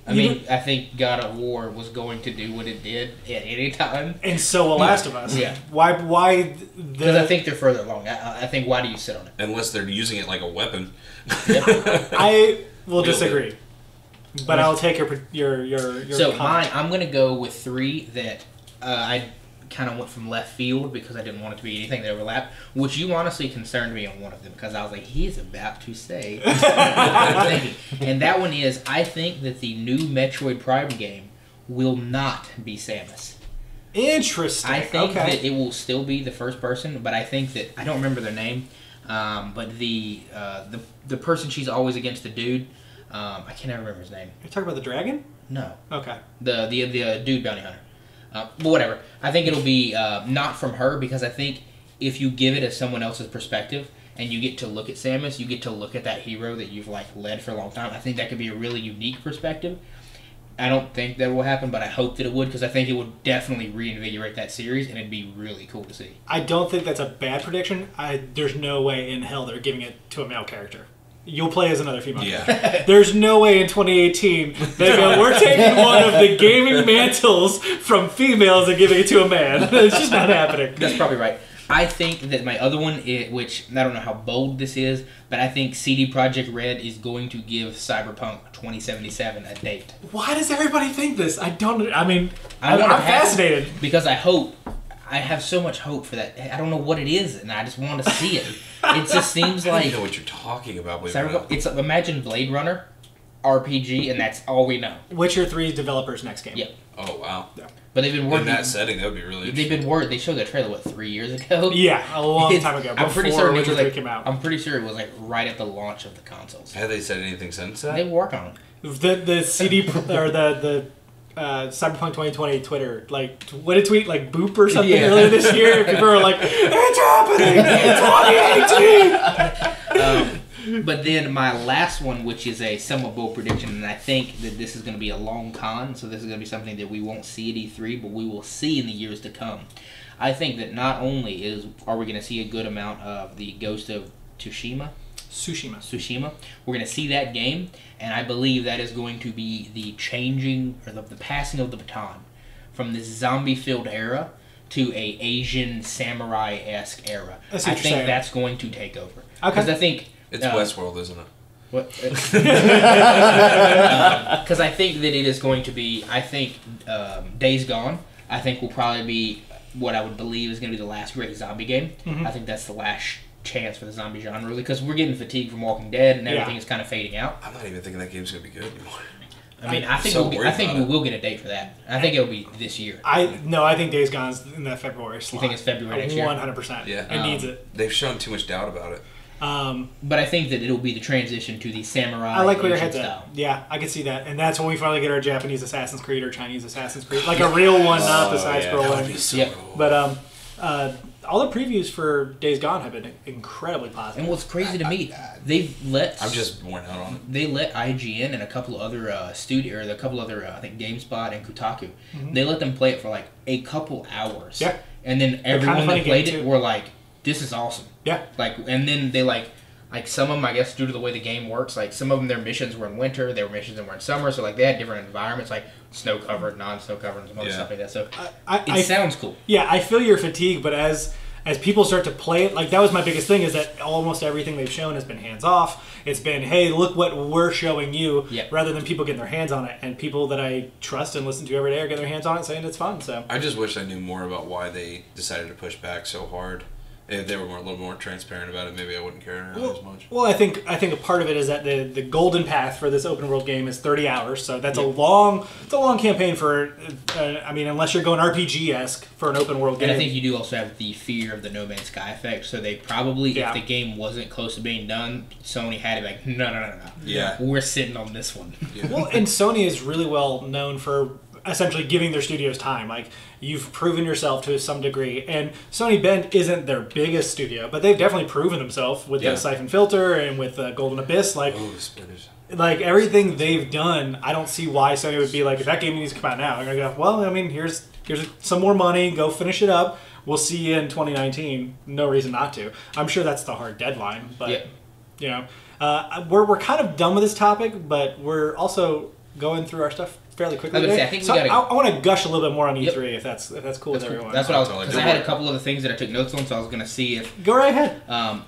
I mean, I think God of War was going to do what it did at any time. And so will Last of Us. Yeah. Why Because I think they're further along. I think, why do you sit on it? Unless they're using it like a weapon. I will Really? disagree. But I'll take your So comment. mine, I'm going to go with 3 that I kind of went from left field because I didn't want it to be anything that overlapped, which you honestly concerned me on one of them because I was like, he's about to say. And that one is, I think that the new Metroid Prime game will not be Samus. Interesting. I think okay. that it will still be the first person, but I think that, I don't remember their name, but the person she's always against the dude, I can't ever remember his name. You're talking about the dragon? No. Okay. The dude bounty hunter. But whatever. I think it'll be not from her because I think if you give it as someone else's perspective and you get to look at Samus, you get to look at that hero that you've led for a long time. I think that could be a really unique perspective. I don't think that will happen, but I hope that it would because I think it would definitely reinvigorate that series and it'd be really cool to see. I don't think that's a bad prediction. There's no way in hell they're giving it to a male character. You'll play as another female. Yeah. There's no way in 2018 they go, we're taking one of the gaming mantles from females and giving it to a man. It's just not happening. That's probably right. I think that my other one, which I don't know how bold this is, but I think CD Projekt Red is going to give Cyberpunk 2077 a date. Why does everybody think this? I mean, I I'm want it to happen fascinated. because I have so much hope for that. I don't know what it is, and I just want to see it. It just seems I like don't know what you're talking about. Believe it or Cyberpunk. not. It's imagine Blade Runner, RPG, and that's all we know. Witcher 3's developer's next game. Yeah. Oh wow. But they've been In working. that setting, that would be really. They've been working. They showed their trailer 3 years ago. Yeah, a long It's- time ago. I'm pretty before certain it Witcher was 3 like, came out. I'm pretty sure it was right at the launch of the consoles. Have they said anything since that? They work on it. The CD or the Cyberpunk 2020 Twitter what did tweet boop or something Yeah. earlier this year? People are like, it's happening in 2018. But then my last one, which is a somewhat bold prediction, and I think that this is going to be a long con, so this is going to be something that we won't see at E3, but we will see in the years to come. I think that not only are we going to see a good amount of the Ghost of Tsushima, we're going to see that game, and I believe that is going to be the changing, or the passing of the baton from this zombie-filled era to a Asian samurai-esque era. I see what I you're think saying. that's going to take over. Okay. Because I think It's Westworld, isn't it? what? Because I think that it is going to be. I think Days Gone. I think will probably be what I would believe is going to be the last great zombie game. I think that's the last chance for the zombie genre, really, because we're getting fatigued from Walking Dead and everything is kind of fading out. I'm not even thinking that game's gonna be good anymore. I mean, I think so we worried about will get a date for that. I think it'll be this year. I think Days Gone's in that February slot. You think it's February next year? 100%. Yeah. It needs it. They've shown too much doubt about it. But I think that it'll be the transition to the samurai. I like where your Asian head's style. at. Yeah, I can see that. And that's when we finally get our Japanese Assassin's Creed or Chinese Assassin's Creed. Like a real one, not the side That would scrolling. be so Yep. cool. But all the previews for Days Gone have been incredibly positive. And what's crazy to me, they've let I'm just worn out on it. they let IGN and a couple of other I think GameSpot and Kotaku, they let them play it for like a couple hours. Yeah. And then They're kinda everyone funny that played game, it too. were like, "This is awesome." Yeah. Like, and then they like some of them, I guess, due to the way the game works, like some of them, their missions were in winter, their missions were in summer, so like they had different environments, like snow covered, non-snow covered, and some other Yeah. stuff like that. So I sounds cool. Yeah, I feel your fatigue, but as people start to play it, like that was my biggest thing, is that almost everything they've shown has been hands off. It's been, hey, look what we're showing you, Yep. rather than people getting their hands on it. And people that I trust and listen to every day are getting their hands on it, saying it's fun. So I just wish I knew more about why they decided to push back so hard. If they were a little more transparent about it, maybe I wouldn't care as much. Well, I think a part of it is that the golden path for this open world game is 30 hours, so that's a long campaign for. I mean, unless you're going RPG-esque for an open world game. And I think you do also have the fear of the No Man's Sky effect, so they probably, Yeah. if the game wasn't close to being done, Sony had it like, no. Yeah. We're sitting on this one. Well, and Sony is really well known for essentially giving their studios time. Like, you've proven yourself to some degree. And Sony Bend isn't their biggest studio, but they've definitely proven themselves with the Siphon Filter and with Golden Abyss. Like, Oh, the spinners. like everything they've done, I don't see why Sony would be like, if that game needs to come out now, they're gonna go, well, I mean, here's some more money, go finish it up. We'll see you in 2019. No reason not to. I'm sure that's the hard deadline, but Yeah. you know, we're kind of done with this topic, but we're also going through our stuff fairly quickly. I was gonna today. say, I think we So gotta- I want to gush a little bit more on E3 Yep. if that's cool with everyone. That's what I was, That's all I because do. I had a couple of the things that I took notes on, so I was going to see if, Go right ahead.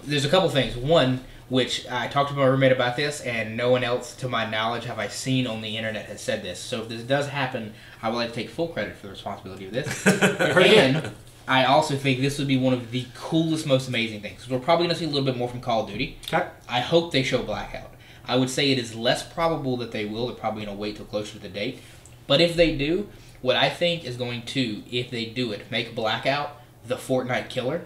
there's a couple things. One, which I talked to my roommate about this, and no one else, to my knowledge, have I seen on the internet has said this. So if this does happen, I would like to take full credit for the responsibility of this. And I also think this would be one of the coolest, most amazing things. We're probably going to see a little bit more from Call of Duty. Okay. I hope they show Blackout. I would say it is less probable that they will. They're probably going to wait till closer to the date. But if they do, what I think is going to, if they do it, make Blackout the Fortnite killer,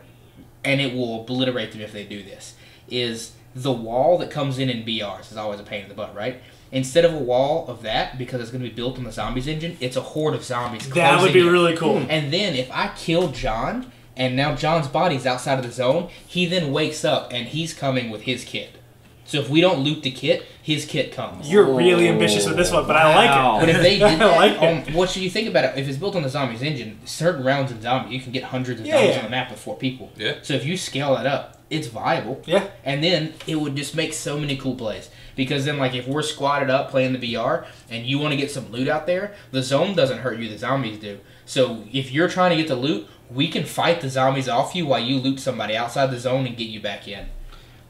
and it will obliterate them if they do this, is the wall that comes in BRs is always a pain in the butt, right? Instead of a wall of that, because it's going to be built on the zombies engine, it's a horde of zombies. That would closing be in. really cool. And then if I kill John, and now John's body's outside of the zone, he then wakes up and he's coming with his kit. So if we don't loot the kit, his kit comes. You're really ambitious with this one, but I like it. But if they did I that, like it. what should you think about it? If it's built on the zombies engine, certain rounds in zombie, you can get hundreds of Yeah, zombies yeah. on the map with 4 people. Yeah. So if you scale that up, it's viable. Yeah. And then it would just make so many cool plays. Because then, like, if we're squatted up playing the VR and you want to get some loot out there, the zone doesn't hurt you, the zombies do. So if you're trying to get the loot, we can fight the zombies off you while you loot somebody outside the zone and get you back in.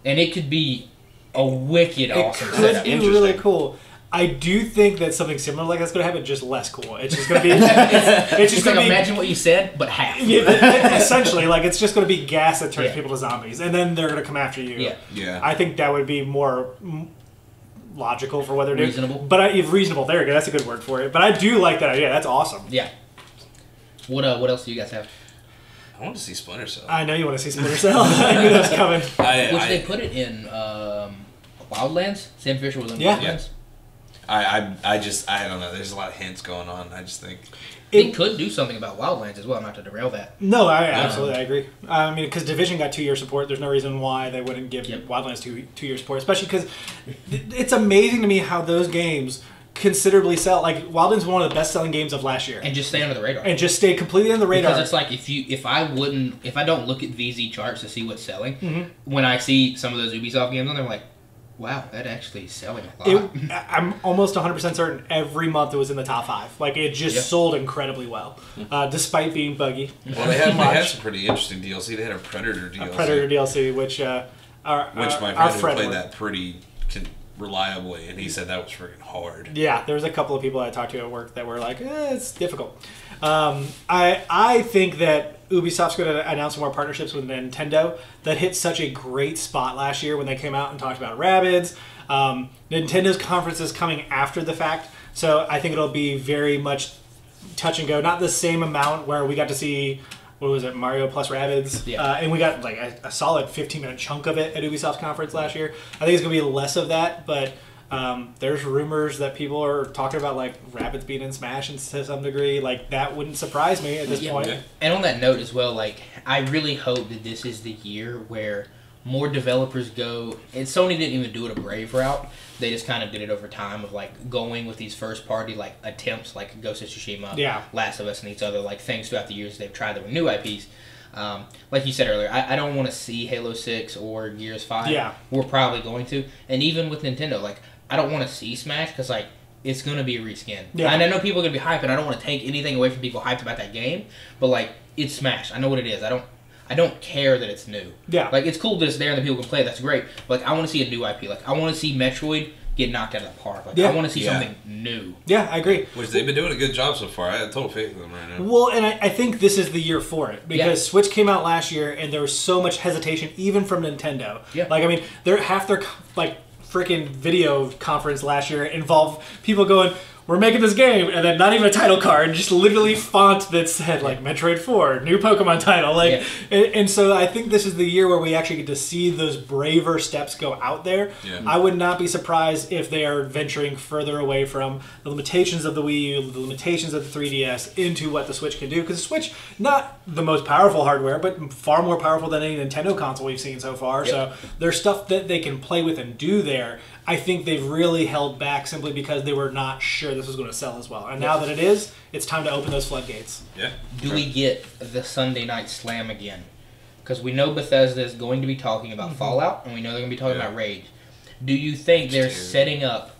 And it could be a wicked awesome It setup. could be really cool. I do think that something similar like that's going to happen, just less cool. It's just going to be. It's Just just like going to be. imagine what you said, but half. Yeah, essentially, like it's just going to be gas that turns Yeah. people to zombies, and then they're going to come after you. Yeah. Yeah. I think that would be more logical for what they're doing. Reasonable. But reasonable. There you go. That's a good word for it. But I do like that idea. That's awesome. Yeah. What else do you guys have? I want to see Splinter Cell. I know you want to see Splinter Cell. I knew that was coming. Which they put it in Wildlands. Sam Fisher was in Yeah. Wildlands. I don't know. There's a lot of hints going on. I just think. They could do something about Wildlands as well, not to derail that. No, I absolutely I agree. I mean, because Division got 2-year support, there's no reason why they wouldn't give Yep. Wildlands 2-year support, especially because it's amazing to me how those games considerably sell. Like, Wildlands was one of the best-selling games of last year. And just stay under the radar. And just stayed completely on the radar. Because it's like if I don't look at VZ charts to see what's selling, when I see some of those Ubisoft games on there, I'm like, Wow, that actually is selling a lot. I'm almost 100% certain every month it was in the top 5. Like, it just sold incredibly well, despite being buggy. Well, they had some pretty interesting DLC. They had a Predator DLC. Which my friend played that pretty reliably, and he said that was freaking hard. Yeah, there was a couple of people I talked to at work that were like, it's difficult. I think that Ubisoft's going to announce more partnerships with Nintendo that hit such a great spot last year when they came out and talked about Rabbids. Nintendo's conference is coming after the fact, so I think it'll be very much touch and go. Not the same amount where we got to see, what was it, Mario plus Rabbids? Yeah. And we got like a solid 15-minute chunk of it at Ubisoft's conference last year. I think it's going to be less of that, but there's rumors that people are talking about like Rabbids being in Smash and to some degree. Like, that wouldn't surprise me at this point. Yeah. And on that note as well, like, I really hope that this is the year where more developers go, and Sony didn't even do it a Brave route. They just kind of did it over time of like going with these first party like attempts like Ghost of Tsushima, Last of Us, and these other like things throughout the years they've tried that were new IPs. Like you said earlier, I don't want to see Halo 6 or Gears 5. Yeah. We're probably going to. And even with Nintendo, like, I don't want to see Smash because like it's going to be a reskin. Yeah. And I know people are going to be hyped, and I don't want to take anything away from people hyped about that game, but like, it's Smash. I know what it is. I don't care that it's new. Yeah. Like, it's cool that it's there and that people can play. That's great. But like, I want to see a new IP. Like, I want to see Metroid get knocked out of the park. Like, I want to see something new. Yeah, I agree. Which they've been doing a good job so far. I have total faith in them right now. Well, and I think this is the year for it because Switch came out last year and there was so much hesitation even from Nintendo. Yeah. Like, I mean, half their like freaking video conference last year involved people going, we're making this game, and then not even a title card, just literally font that said like Metroid 4, new Pokemon title, like, and so I think this is the year where we actually get to see those braver steps go out there. Yeah. I would not be surprised if they are venturing further away from the limitations of the Wii U, the limitations of the 3DS, into what the Switch can do, because the Switch, not the most powerful hardware, but far more powerful than any Nintendo console we've seen so far. So there's stuff that they can play with and do there. I think they've really held back simply because they were not sure this was going to sell as well. And now that it is, it's time to open those floodgates. Yeah. Do we get the Sunday night slam again? Because we know Bethesda is going to be talking about Fallout, and we know they're going to be talking about Rage. Do you think they're setting up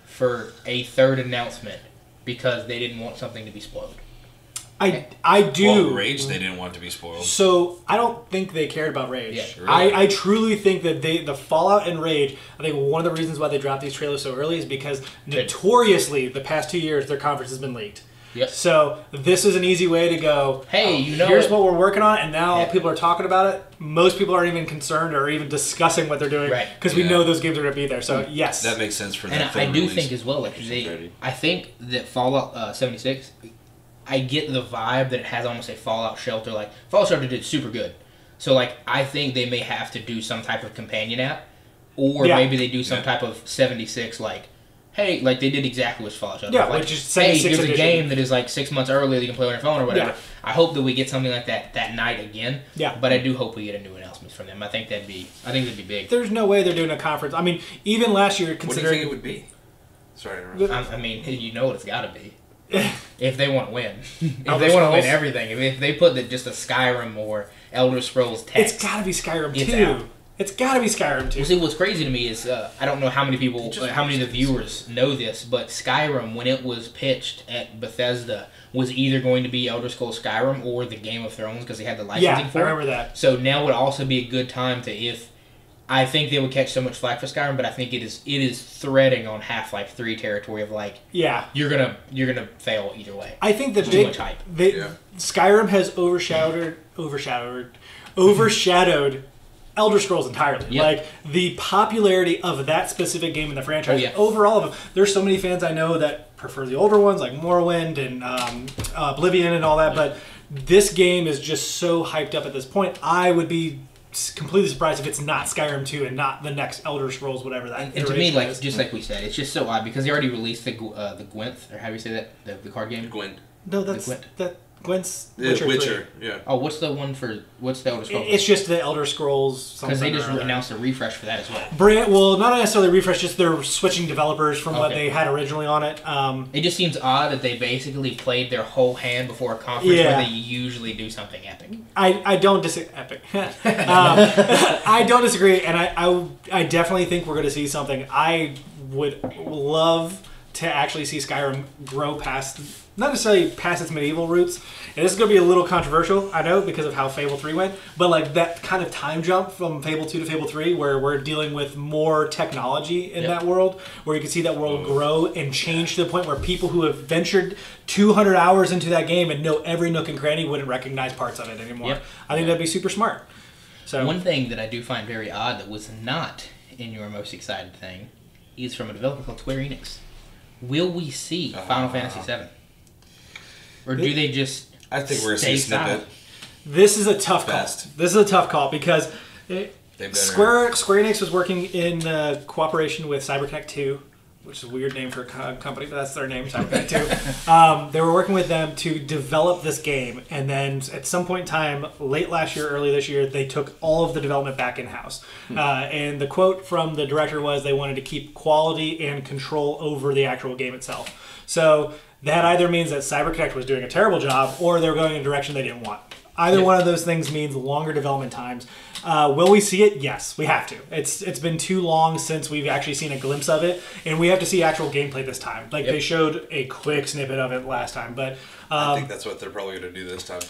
for a third announcement because they didn't want something to be spoiled? I do. Well, Rage, they didn't want to be spoiled. So I don't think they cared about Rage. Yeah, really? I truly think that the Fallout and Rage, I think one of the reasons why they dropped these trailers so early is because notoriously the past 2 years their conference has been leaked. Yep. So this is an easy way to go, hey, you know, here's what we're working on, and now people are talking about it. Most people aren't even concerned or even discussing what they're doing because we know those games are going to be there. So yes. That makes sense for them. And I do think as well, like I think that Fallout 76, I get the vibe that it has almost a Fallout Shelter. Like, Fallout Shelter did super good. So, like, I think they may have to do some type of companion app. Or maybe they do some type of 76, like, hey, like they did exactly with Fallout Shelter. Yeah, like, which is 76 hey, here's edition. a game that is, like, 6 months early that you can play on your phone or whatever. Yeah. I hope that we get something like that night again. Yeah. But I do hope we get a new announcement from them. I think that'd be big. There's no way they're doing a conference. I mean, even last year, What do you considering... think it would be? Sorry to interrupt. I mean, you know what it's got to be. If they want to win. If Elder they want to win Scrolls? everything. If they put just a Skyrim or Elder Scrolls text. It's got to be Skyrim It's 2. out. It's got to be Skyrim 2. Well, see, what's crazy to me is, I don't know how many people, how many of the viewers know this, but Skyrim, when it was pitched at Bethesda, was either going to be Elder Scrolls Skyrim or the Game of Thrones because they had the licensing for it. I remember that. So now would also be a good time to, if I think they would catch so much flack for Skyrim, but I think it is threading on Half-Life 3 territory of like, you're gonna fail either way. I think the Too much hype. Skyrim has overshadowed Elder Scrolls entirely. Yep. Like, the popularity of that specific game in the franchise, overall of them, there's so many fans I know that prefer the older ones, like Morrowind and Oblivion and all that, but this game is just so hyped up at this point. I would be completely surprised if it's not Skyrim 2 and not the next Elder Scrolls, whatever that and to me, like is. just like we said, it's just so odd because they already released the Gwent, or how do you say that, the card game? Gwent. No, that's Gwent's Witcher. Witcher 3. Yeah. Oh, what's the Elder Scrolls? It's just the Elder Scrolls. Because they just announced a refresh for that as well. Well, not necessarily refresh, just they're switching developers from what they had originally on it. It just seems odd that they basically played their whole hand before a conference where they usually do something epic. I don't disagree. Epic. I don't disagree, and I definitely think we're going to see something. I would love to actually see Skyrim grow past, not necessarily past its medieval roots. And this is going to be a little controversial, I know, because of how Fable 3 went, but like that kind of time jump from Fable 2 to Fable 3 where we're dealing with more technology in that world, where you can see that world grow and change to the point where people who have ventured 200 hours into that game and know every nook and cranny wouldn't recognize parts of it anymore. Yep. I think that'd be super smart. So one thing that I do find very odd that was not in your most excited thing is from a developer called Square Enix. Will we see Final Fantasy VII? Or do they just I think we're going to see a snippet. This is a tough call. Fast. This is a tough call because Square Enix was working in cooperation with CyberConnect 2, which is a weird name for a company, but that's their name, CyberConnect 2. They were working with them to develop this game, and then at some point in time, late last year, early this year, they took all of the development back in-house. And the quote from the director was they wanted to keep quality and control over the actual game itself. So that either means that CyberConnect was doing a terrible job, or they were going in a direction they didn't want. Either one of those things means longer development times. Will we see it? Yes, we have to. It's been too long since we've actually seen a glimpse of it, and we have to see actual gameplay this time. Like they showed a quick snippet of it last time, but I think that's what they're probably going to do this time.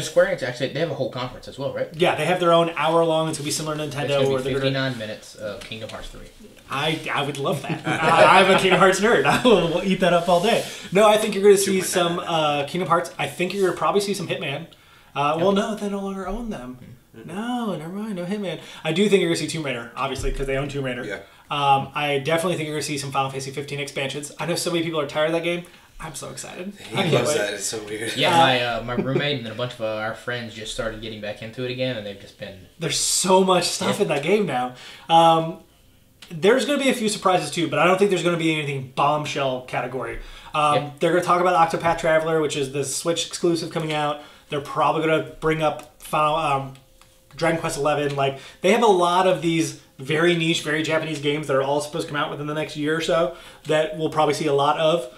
Square Enix actually, they have a whole conference as well, right? Yeah, they have their own hour-long. It's going to be similar to Nintendo. It's going to be 59 minutes of Kingdom Hearts 3. I would love that. I'm a Kingdom Hearts nerd. I will eat that up all day. No, I think you're going to see some Kingdom Hearts. I think you're going to probably see some Hitman. Well, no, they no longer own them. No, never mind. No Hitman. I do think you're going to see Tomb Raider, obviously, because they own Tomb Raider. Yeah. I definitely think you're going to see some Final Fantasy 15 expansions. I know so many people are tired of that game. I'm so excited. He loves that. It's so weird. Yeah, my roommate and then a bunch of our friends just started getting back into it again, and they've just been... There's so much stuff in that game now. There's going to be a few surprises, too, but I don't think there's going to be anything bombshell category. They're going to talk about Octopath Traveler, which is the Switch exclusive coming out. They're probably going to bring up Final Dragon Quest XI. Like, they have a lot of these very niche, very Japanese games that are all supposed to come out within the next year or so that we'll probably see a lot of.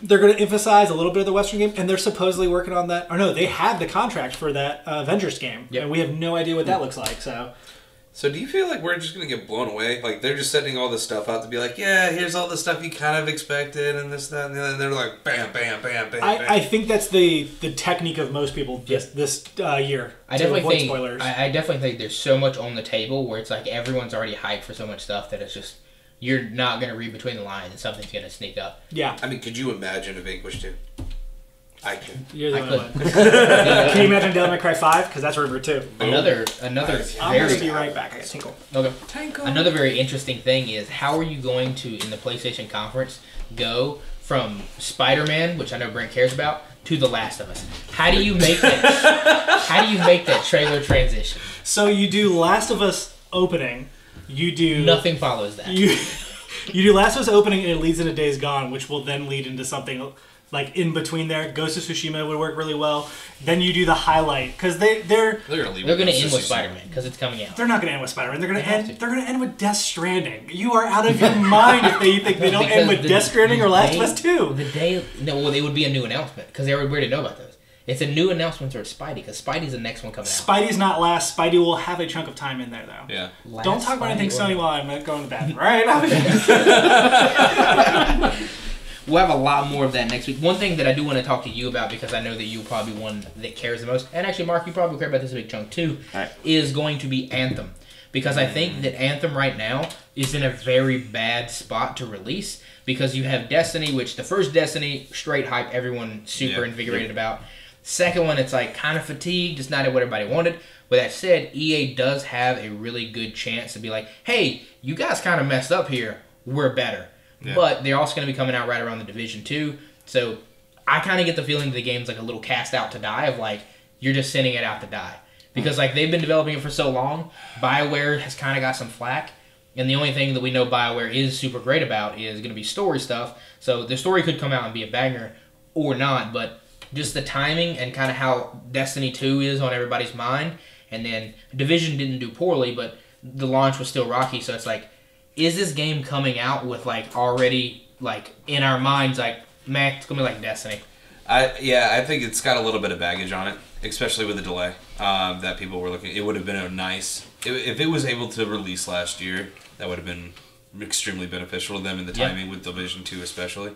They're going to emphasize a little bit of the Western game, and they're supposedly working on that. Or no, they have the contract for that Avengers game, and we have no idea what that looks like. So do you feel like we're just going to get blown away? Like, they're just setting all this stuff out to be like, yeah, here's all the stuff you kind of expected, and this, that, and the other. And they're like, bam, bam, bam, bam, bam. I think that's the technique of most people this year. I definitely think there's so much on the table where it's like everyone's already hyped for so much stuff that it's just, you're not going to read between the lines and something's going to sneak up. Yeah. I mean, could you imagine a Vanquish 2? I can. You're the only one. Can you imagine Devil May Cry 5? Because that's rumored too. Another I'm going to be right back. I got Tinkle. Okay. Another very interesting thing is how are you going to, in the PlayStation conference, go from Spider-Man, which I know Brent cares about, to The Last of Us? How do you make that? How do you make that trailer transition? So you do Last of Us opening. You do nothing follows that. You do Last of Us opening, and it leads into Days Gone, which will then lead into something. Like in between there, Ghost of Tsushima would work really well. Then you do the highlight because they're going to end with Spider-Man because it's coming out. They're not going to end with Spider-Man. They're going to end with Death Stranding. You are out of your mind if they think they don't end with Death Stranding or Last of Us 2. It would be a new announcement because they already know about those. It's a new announcement for Spidey because Spidey's the next one coming out. Spidey's not last. Spidey will have a chunk of time in there though. Yeah. Don't talk about anything Sony while I'm going to bed. Right? We'll have a lot more of that next week. One thing that I do want to talk to you about, because I know that you're probably one that cares the most, and actually, Mark, you probably care about this a big chunk too, is going to be Anthem. Because I think that Anthem right now is in a very bad spot to release, because you have Destiny, which the first Destiny, straight hype, everyone super invigorated about. Second one, it's like kind of fatigued, it's not what everybody wanted. With that said, EA does have a really good chance to be like, hey, you guys kind of messed up here, we're better. Yeah. But they're also going to be coming out right around the Division 2. So I kind of get the feeling the game's like a little cast out to die of like, you're just sending it out to die. Because like they've been developing it for so long, BioWare has kind of got some flack. And the only thing that we know BioWare is super great about is going to be story stuff. So the story could come out and be a banger. or not, but just the timing and kind of how Destiny 2 is on everybody's mind. And then Division didn't do poorly, but the launch was still rocky. So it's like, is this game coming out with like already like in our minds like, man, it's gonna be like Destiny? I think it's got a little bit of baggage on it, especially with the delay that people were looking. It would have been if it was able to release last year, that would have been extremely beneficial to them in the timing with Division 2 especially.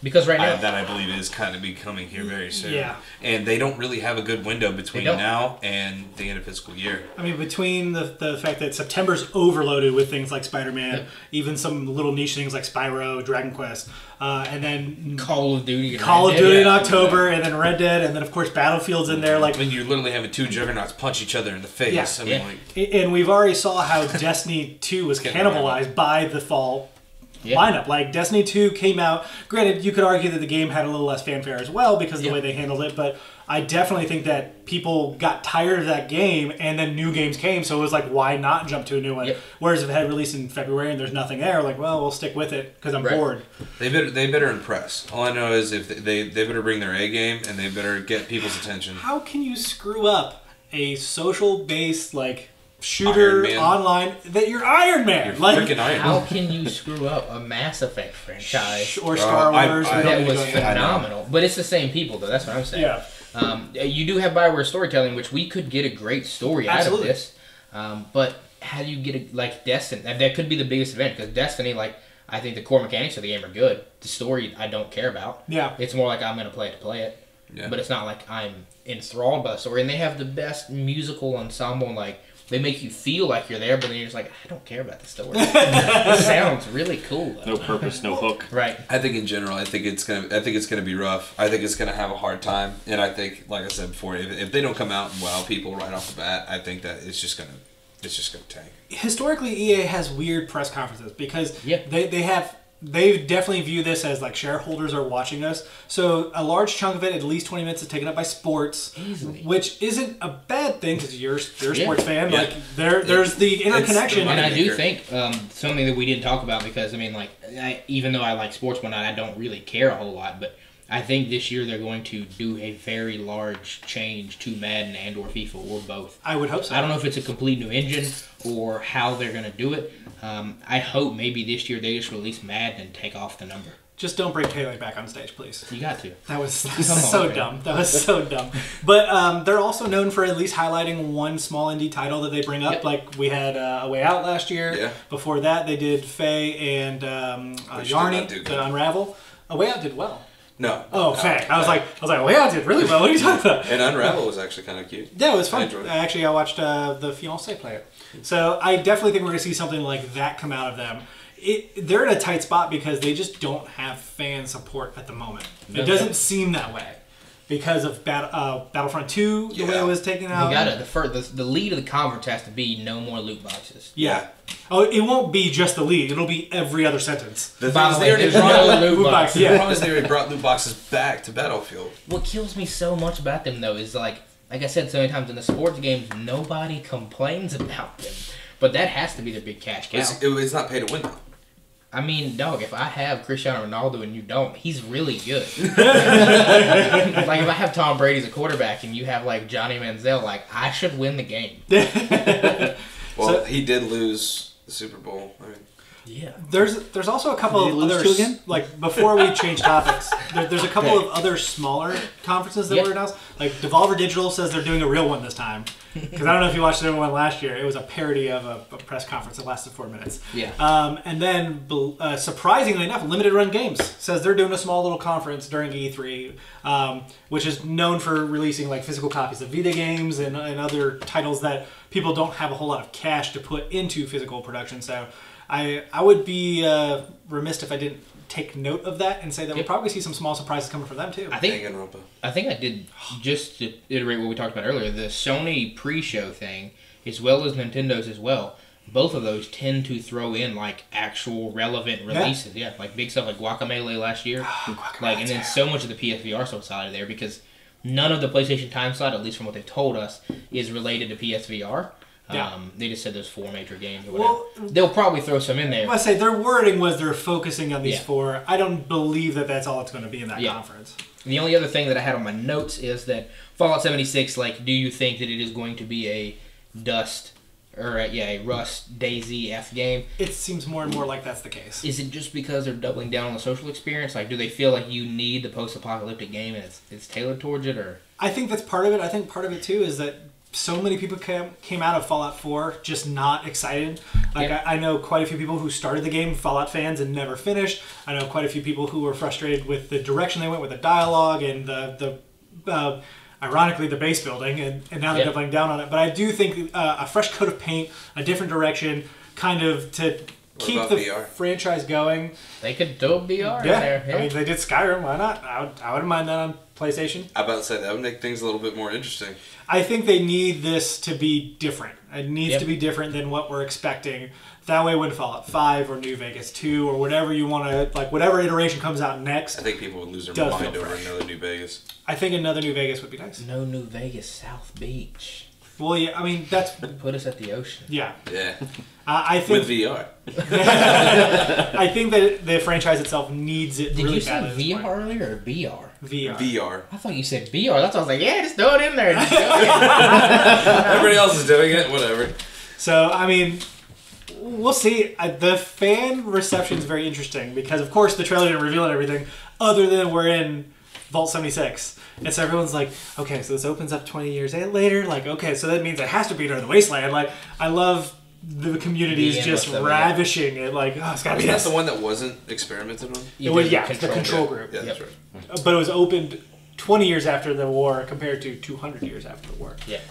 Because right now that I believe is kind of becoming here very soon. Yeah. And they don't really have a good window between now and the end of fiscal year. I mean, between the fact that September's overloaded with things like Spider-Man, even some little niche things like Spyro, Dragon Quest, and then Call of Duty in October, and then Red Dead, and then of course Battlefield's in there. Like, I mean, you're literally having two juggernauts punch each other in the face. Yeah. I mean, like, and we've already saw how Destiny 2 was cannibalized by the fall lineup. Like, Destiny 2 came out, granted, you could argue that the game had a little less fanfare as well because of the way they handled it, but I definitely think that people got tired of that game and then new games came, so it was like, why not jump to a new one? Whereas if it had released in February and there's nothing there, like, well, we'll stick with it because I'm bored. They better impress. All I know is if they better bring their A game and they better get people's attention. How can you screw up a social-based, like, shooter online that you're Iron Man? You're like, freaking Iron Man. How can you screw up a Mass Effect franchise or Star Wars? That was phenomenal. But it's the same people, though. That's what I'm saying. Yeah. You do have Bioware storytelling, which we could get a great story out of this. But how do you get like Destiny? That could be the biggest event because Destiny, like, I think the core mechanics of the game are good. The story I don't care about. Yeah. It's more like I'm going to play it to play it. Yeah. But it's not like I'm enthralled by the story. And they have the best musical ensemble. Like, they make you feel like you're there, but then you're just like, I don't care about the story. It sounds really cool, though. No purpose, no hook. Right. I think in general, I think it's gonna be rough. I think it's gonna have a hard time, and I think, like I said before, if they don't come out and wow people right off the bat, I think that it's just gonna tank. Historically, EA has weird press conferences because they definitely view this as like shareholders are watching us. So a large chunk of it, at least 20 minutes, is taken up by sports, which isn't a bad thing because you're a sports fan. Like there's the interconnection. And I do think something that we didn't talk about because I mean, like, even though I like sports whatnot, I don't really care a whole lot, but I think this year they're going to do a very large change to Madden and or FIFA or both. I would hope so. I don't know if it's a complete new engine or how they're going to do it. I hope maybe this year they just release Madden and take off the number. Just don't bring Pele back on stage, please. You got to. That was so dumb. That was so dumb. But they're also known for at least highlighting one small indie title that they bring up. Like we had A Way Out last year. Yeah. Before that, they did Faye and Yarny, the Unravel. A Way Out did well. No. Oh, Faye. I was like, Way Out did really well. What are you talking about? And Unravel was actually kind of cute. Yeah, it was fun. I watched the Fiancé play it. So I definitely think we're going to see something like that come out of them. They're in a tight spot because they just don't have fan support at the moment. It doesn't seem that way because of Battlefront 2, the way it was taken out. You got it. The lead of the conference has to be no more loot boxes. Yeah. Oh, it won't be just the lead. It'll be every other sentence. By the way, there's no loot boxes. The problem is they already brought loot boxes back to Battlefield. What kills me so much about them, though, is like I said so many times in the sports games, nobody complains about them. But that has to be the big cash cow. It's not pay to win, though. I mean, dog, if I have Cristiano Ronaldo and you don't, he's really good. Like, if I have Tom Brady as a quarterback and you have, like, Johnny Manziel, like, I should win the game. Well, he did lose the Super Bowl. I mean, yeah. There's also a couple of others, like, before we change topics, there's a couple of other smaller conferences that were announced. Like, Devolver Digital says they're doing a real one this time. Because I don't know if you watched the one last year. It was a parody of a press conference that lasted 4 minutes. Yeah. And then, surprisingly enough, Limited Run Games says they're doing a small little conference during E3, which is known for releasing like physical copies of Vita games and other titles that people don't have a whole lot of cash to put into physical production. So I would be remiss if I didn't take note of that and say that we'll probably see some small surprises coming from them too. I think I did, just to iterate what we talked about earlier, the Sony pre-show thing, as well as Nintendo's as well, both of those tend to throw in like actual relevant releases. Yeah, like big stuff like Guacamelee last year. And then so much of the PSVR stuff is out of there because none of the PlayStation time slot, at least from what they've told us, is related to PSVR. Yeah. They just said there's 4 major games or whatever. Well, they'll probably throw some in there. I say their wording was they're focusing on these Yeah. 4. I don't believe that that's all it's going to be in that conference. The only other thing that I had on my notes is that Fallout 76, like, do you think that it is going to be a Dust or a Rust DayZ game? It seems more and more like that's the case. Is it just because they're doubling down on the social experience? Like, do they feel like you need the post-apocalyptic game and it's tailored towards it, or? I think that's part of it. I think part of it too is that so many people came out of Fallout 4 just not excited. Like I know quite a few people who started the game, Fallout fans, and never finished. I know quite a few people who were frustrated with the direction they went with the dialogue and the ironically the base building, and now they're doubling down on it. But I do think a fresh coat of paint, a different direction, kind of to keep the VR? franchise going. They could throw VR in Yeah, there. Yeah. I mean they did Skyrim. Why not? I wouldn't mind that on PlayStation. I about to say that would make things a little bit more interesting. I think they need this to be different. It needs to be different than what we're expecting. That way when Fallout 5 or New Vegas 2 or whatever you want to, like whatever iteration comes out next. I think people would lose their Does mind feel over fresh. another New Vegas. I think another New Vegas would be nice. No New Vegas, South Beach. Well, yeah, I mean, that's, Put us at the ocean. yeah. Yeah, I think with VR. I think that the franchise itself needs it Did really you say badly at this VR point. earlier or VR? VR. VR. I thought you said VR. That's why I was like, yeah, just throw it in there. Just go ahead. Everybody else is doing it. Whatever. So, I mean, we'll see. The fan reception is very interesting because, of course, the trailer didn't reveal everything other than we're in Vault 76. And so everyone's like, okay, so this opens up 20 years later. Like, okay, so that means it has to be during the Wasteland. Like, I love the community's Yeah, just most of it, ravishing it. Like, oh, it's got to be That's this. the one that wasn't experimented on? It was, yeah, the control group. Yeah, that's right. But it was opened 20 years after the war compared to 200 years after the war. Yeah.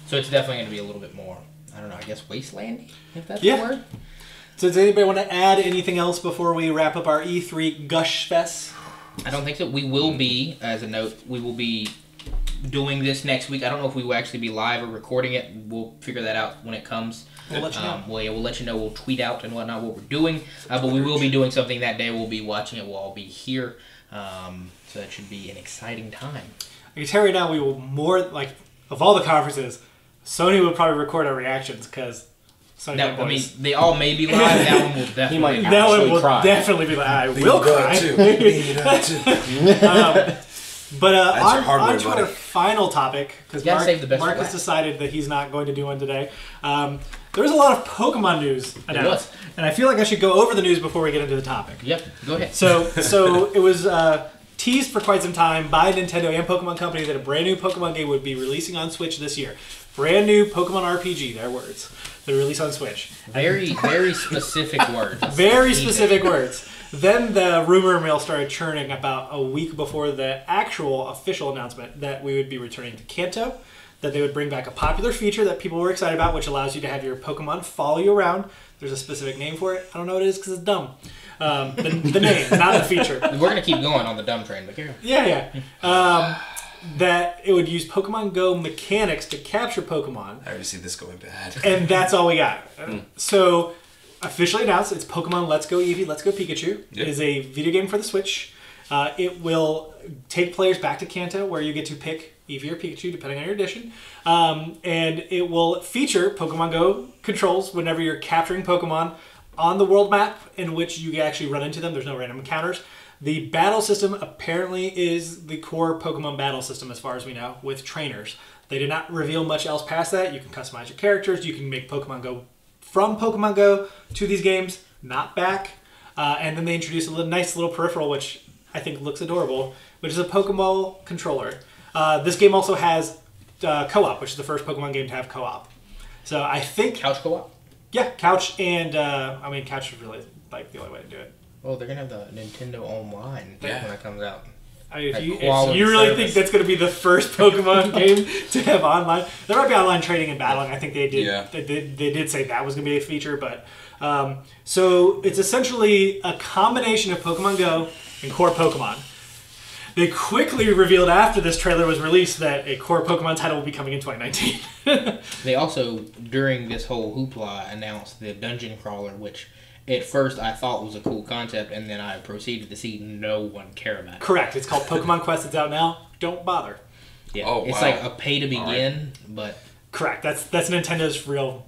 So it's definitely going to be a little bit more, I don't know, I guess wastelandy, if that's Yeah. the word. So does anybody want to add anything else before we wrap up our E3 Gush Fest? I don't think so. We will be, as a note, we will be doing this next week. I don't know if we will actually be live or recording it. We'll figure that out when it comes. We'll let you know. We'll let you know. We'll tweet out and whatnot what we're doing. But we will be doing something that day. We'll be watching it. We'll all be here. So that should be an exciting time. I can tell you right now, we will more, like, of all the conferences, Sony will probably record our reactions because Sony Now, I mean, fanboys. they all may be live. That one will definitely. might not. That one actually will cry. definitely be like, I will cry. But That's your on hardware, to our buddy. final topic, because You gotta save the best Mark for has last. decided that he's not going to do one today. There was a lot of Pokemon news announced, and I feel like I should go over the news before we get into the topic. Yep. Go ahead. So it was teased for quite some time by Nintendo and Pokemon Company that a brand new Pokemon game would be releasing on Switch this year. Brand new Pokemon RPG, their words. They release on Switch. Very, very specific words. Very specific words. Then the rumor mill started churning about a week before the actual official announcement that we would be returning to Kanto, that they would bring back a popular feature that people were excited about, which allows you to have your Pokemon follow you around. There's a specific name for it. I don't know what it is because it's dumb. The name, not the feature. We're going to keep going on the dumb train, but here. Yeah. That it would use Pokemon Go mechanics to capture Pokemon. I already see this going bad. And that's all we got. So, officially announced, it's Pokemon Let's Go Eevee, Let's Go Pikachu. Yep. It is a video game for the Switch. It will take players back to Kanto, where you get to pick Eevee or Pikachu, depending on your edition. And it will feature Pokemon Go controls whenever you're capturing Pokemon on the world map, in which you actually run into them. There's no random encounters. The battle system apparently is the core Pokemon battle system, as far as we know, with trainers. They did not reveal much else past that. You can customize your characters. You can make Pokemon Go from Pokemon Go to these games, not back. And then they introduced a nice little peripheral, which I think looks adorable, which is a Pokemon controller. This game also has co-op, which is the first Pokemon game to have co-op. So I think... Couch co-op? Yeah, couch and... couch is really like the only way to do it. Oh, they're going to have the Nintendo Online when that comes out. I mean, Like if quality you really service. think that's going to be the first Pokemon game to have online, there might be online trading and battling. I think they did. Yeah. They did say that was going to be a feature, but so it's essentially a combination of Pokemon Go and core Pokemon. They quickly revealed after this trailer was released that a core Pokemon title will be coming in 2019. They also, during this whole hoopla, announced the Dungeon Crawler, which at first I thought was a cool concept, and then I proceeded to see no one care about it. Correct. It's called Pokemon Quest. It's out now. Don't bother. Yeah. Oh, It's wow. like a pay to begin, but Correct. That's Nintendo's real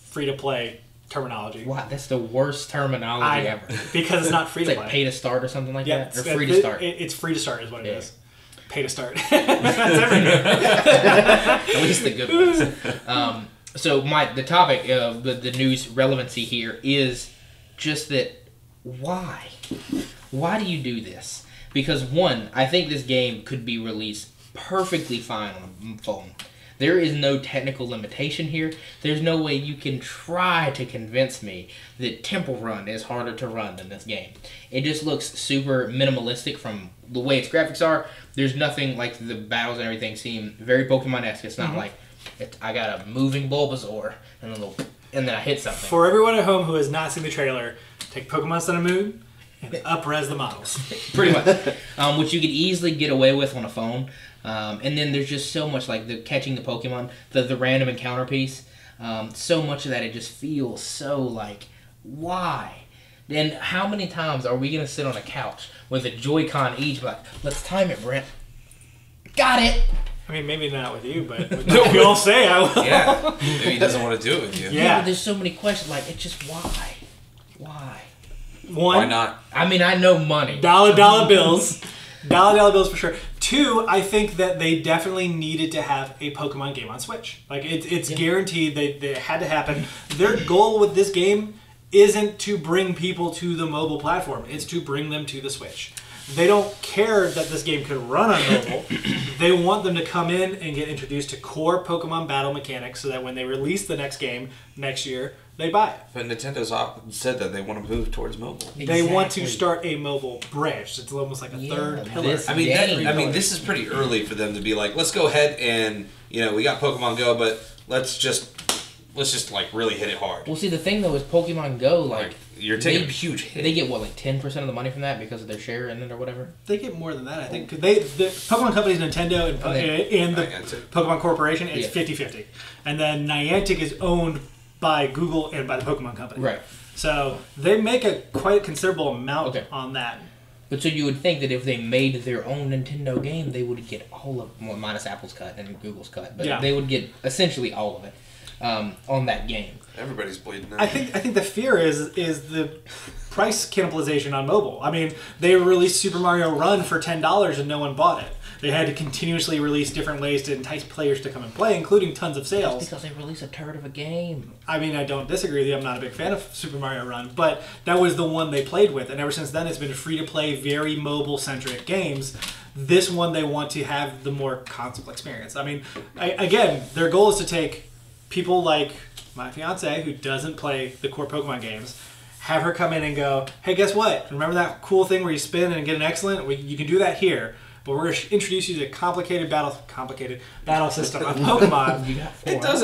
free-to-play terminology. Wow, that's the worst terminology ever. Because it's not free to It's play. like pay to start or something like Yeah, that? Or free to start? It's free to start is what it is. Pay to start. That's every game. At least the good ones. So the topic of the news relevancy here is just that why? Why do you do this? Because one, I think this game could be released perfectly fine on a phone. There is no technical limitation here. There's no way you can try to convince me that Temple Run is harder to run than this game. It just looks super minimalistic from the way its graphics are. There's nothing like the battles and everything seem very Pokemon-esque. It's not like I got a moving Bulbasaur and then I hit something. For everyone at home who has not seen the trailer, take Pokemon Sun and Moon and up-res the models. Pretty much. Which you could easily get away with on a phone. And then there's just so much like the catching the Pokemon, the random encounter piece. So much of that it just feels so like, why? And how many times are we going to sit on a couch with a Joy-Con each, like, let's time it, Brent. Got it! I mean, maybe not with you, but if you all say I will. Yeah. Maybe he doesn't want to do it with you. Yeah. But there's so many questions, like, it's just why? Why? One, Why not? I mean, I know money. dollar bills. Dollar bills for sure. Two, I think that they definitely needed to have a Pokemon game on Switch. Like, it's guaranteed. They had to happen. Their goal with this game isn't to bring people to the mobile platform. It's to bring them to the Switch. They don't care that this game could run on mobile. They want them to come in and get introduced to core Pokemon battle mechanics so that when they release the next game next year, they buy it. But Nintendo's said that they want to move towards mobile. They want to start a mobile branch. It's almost like a third pillar. This is pretty early for them to be like, let's go ahead and, we got Pokemon Go, but let's just like really hit it hard. Well, see, the thing though is Pokemon Go, like you're taking a huge hit. They get what, like 10% of the money from that because of their share in it or whatever. They get more than that, I think. The Pokemon Company's Nintendo and the Pokemon Corporation, it's 50-50. And then Niantic is owned by Google and by the Pokemon Company. Right. So they make a quite considerable amount on that. But so you would think that if they made their own Nintendo game, they would get all of, well, minus Apple's cut and Google's cut, but they would get essentially all of it on that game. Everybody's bleeding out. I think the fear is the price cannibalization on mobile. I mean, they released Super Mario Run for $10 and no one bought it. They had to continuously release different ways to entice players to come and play, including tons of sales. That's because they released a turd of a game. I mean, I don't disagree with you. I'm not a big fan of Super Mario Run, but that was the one they played with. And ever since then, it's been free-to-play, very mobile-centric games. This one, they want to have the more console experience. I mean, again, their goal is to take people like my fiance, who doesn't play the core Pokemon games, have her come in and go, hey, guess what? Remember that cool thing where you spin and get an excellent? You can do that here. But we're going to introduce you to a complicated battle system of Pokemon. It does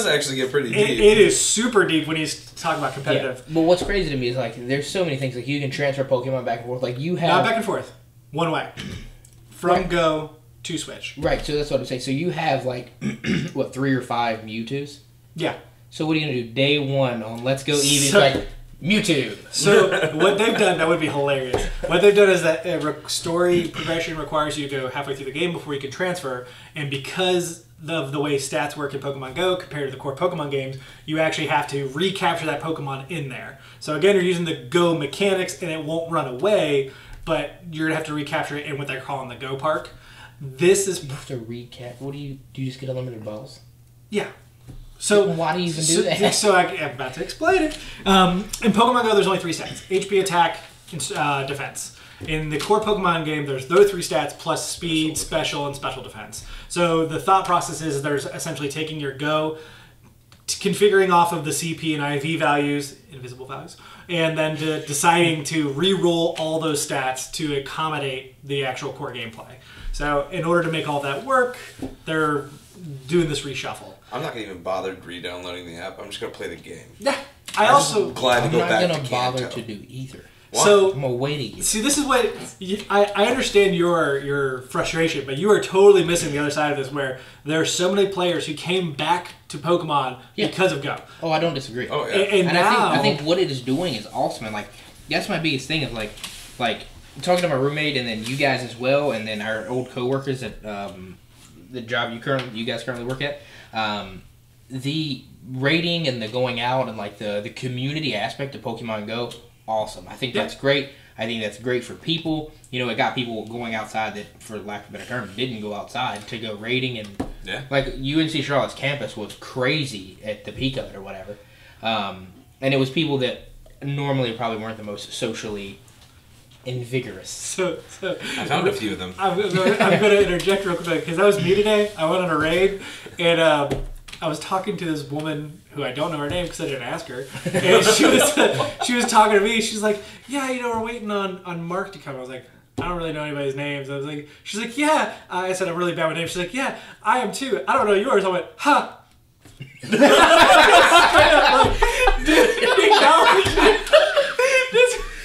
actually get pretty deep. It is super deep when you talk about competitive. Yeah. But what's crazy to me is like there's so many things, like you can transfer Pokemon back and forth. Like you have not back and forth, one way from Go to Switch. Right. So that's what I'm saying. So you have like what 3 or 5 Mewtwo's. Yeah. So what are you gonna do day one on Let's Go Eevee? Like Mewtwo. So what they've done, that would be hilarious. What they've done is that story progression requires you to go halfway through the game before you can transfer, and because of the way stats work in Pokemon Go compared to the core Pokemon games, you actually have to recapture that Pokemon in there. So again, you're using the Go mechanics, and it won't run away, but you're gonna have to recapture it in what they're calling the Go Park. This is you have to recap. What do you just get unlimited balls? Yeah. So why do you even do that? So I'm about to explain it. In Pokemon Go, there's only 3 stats: HP, attack, and defense. In the core Pokemon game, there's those 3 stats plus speed, special, and special defense. So the thought process is there's essentially taking your Go, configuring off of the CP and IV values, invisible values, and then deciding to re-roll all those stats to accommodate the actual core gameplay. So in order to make all that work, they're doing this reshuffle. I'm not going to even bother re-downloading the app. I'm just going to play the game. Yeah. I'm glad to go back to I'm not going to bother to do either. What? So I'm waiting. See, this is what I understand your frustration, but you are totally missing the other side of this, where there are so many players who came back to Pokemon because of Go. Oh, I don't disagree. Oh yeah. And now, I think what it is doing is awesome. And like that's my biggest thing is like talking to my roommate and then you guys as well, and then our old coworkers at the job you guys currently work at. The rating and the going out and like the community aspect of Pokemon Go, awesome. I think that's great. I think that's great for people. You know, it got people going outside that, for lack of a better term, didn't go outside to go raiding. And like UNC Charlotte's campus was crazy at the peak of it or whatever. And it was people that normally probably weren't the most socially invigorous. So I found a few of them. I'm going to interject real quick because that was me today. I went on a raid and I was talking to this woman who I don't know her name because I didn't ask her, and she was talking to me. She's like, "Yeah, you know, we're waiting on Mark to come." I was like, "I don't really know anybody's names." I was like, "She's like, yeah." I said, "I'm really bad with names." She's like, "Yeah, I am too. I don't know yours." I went, "Huh."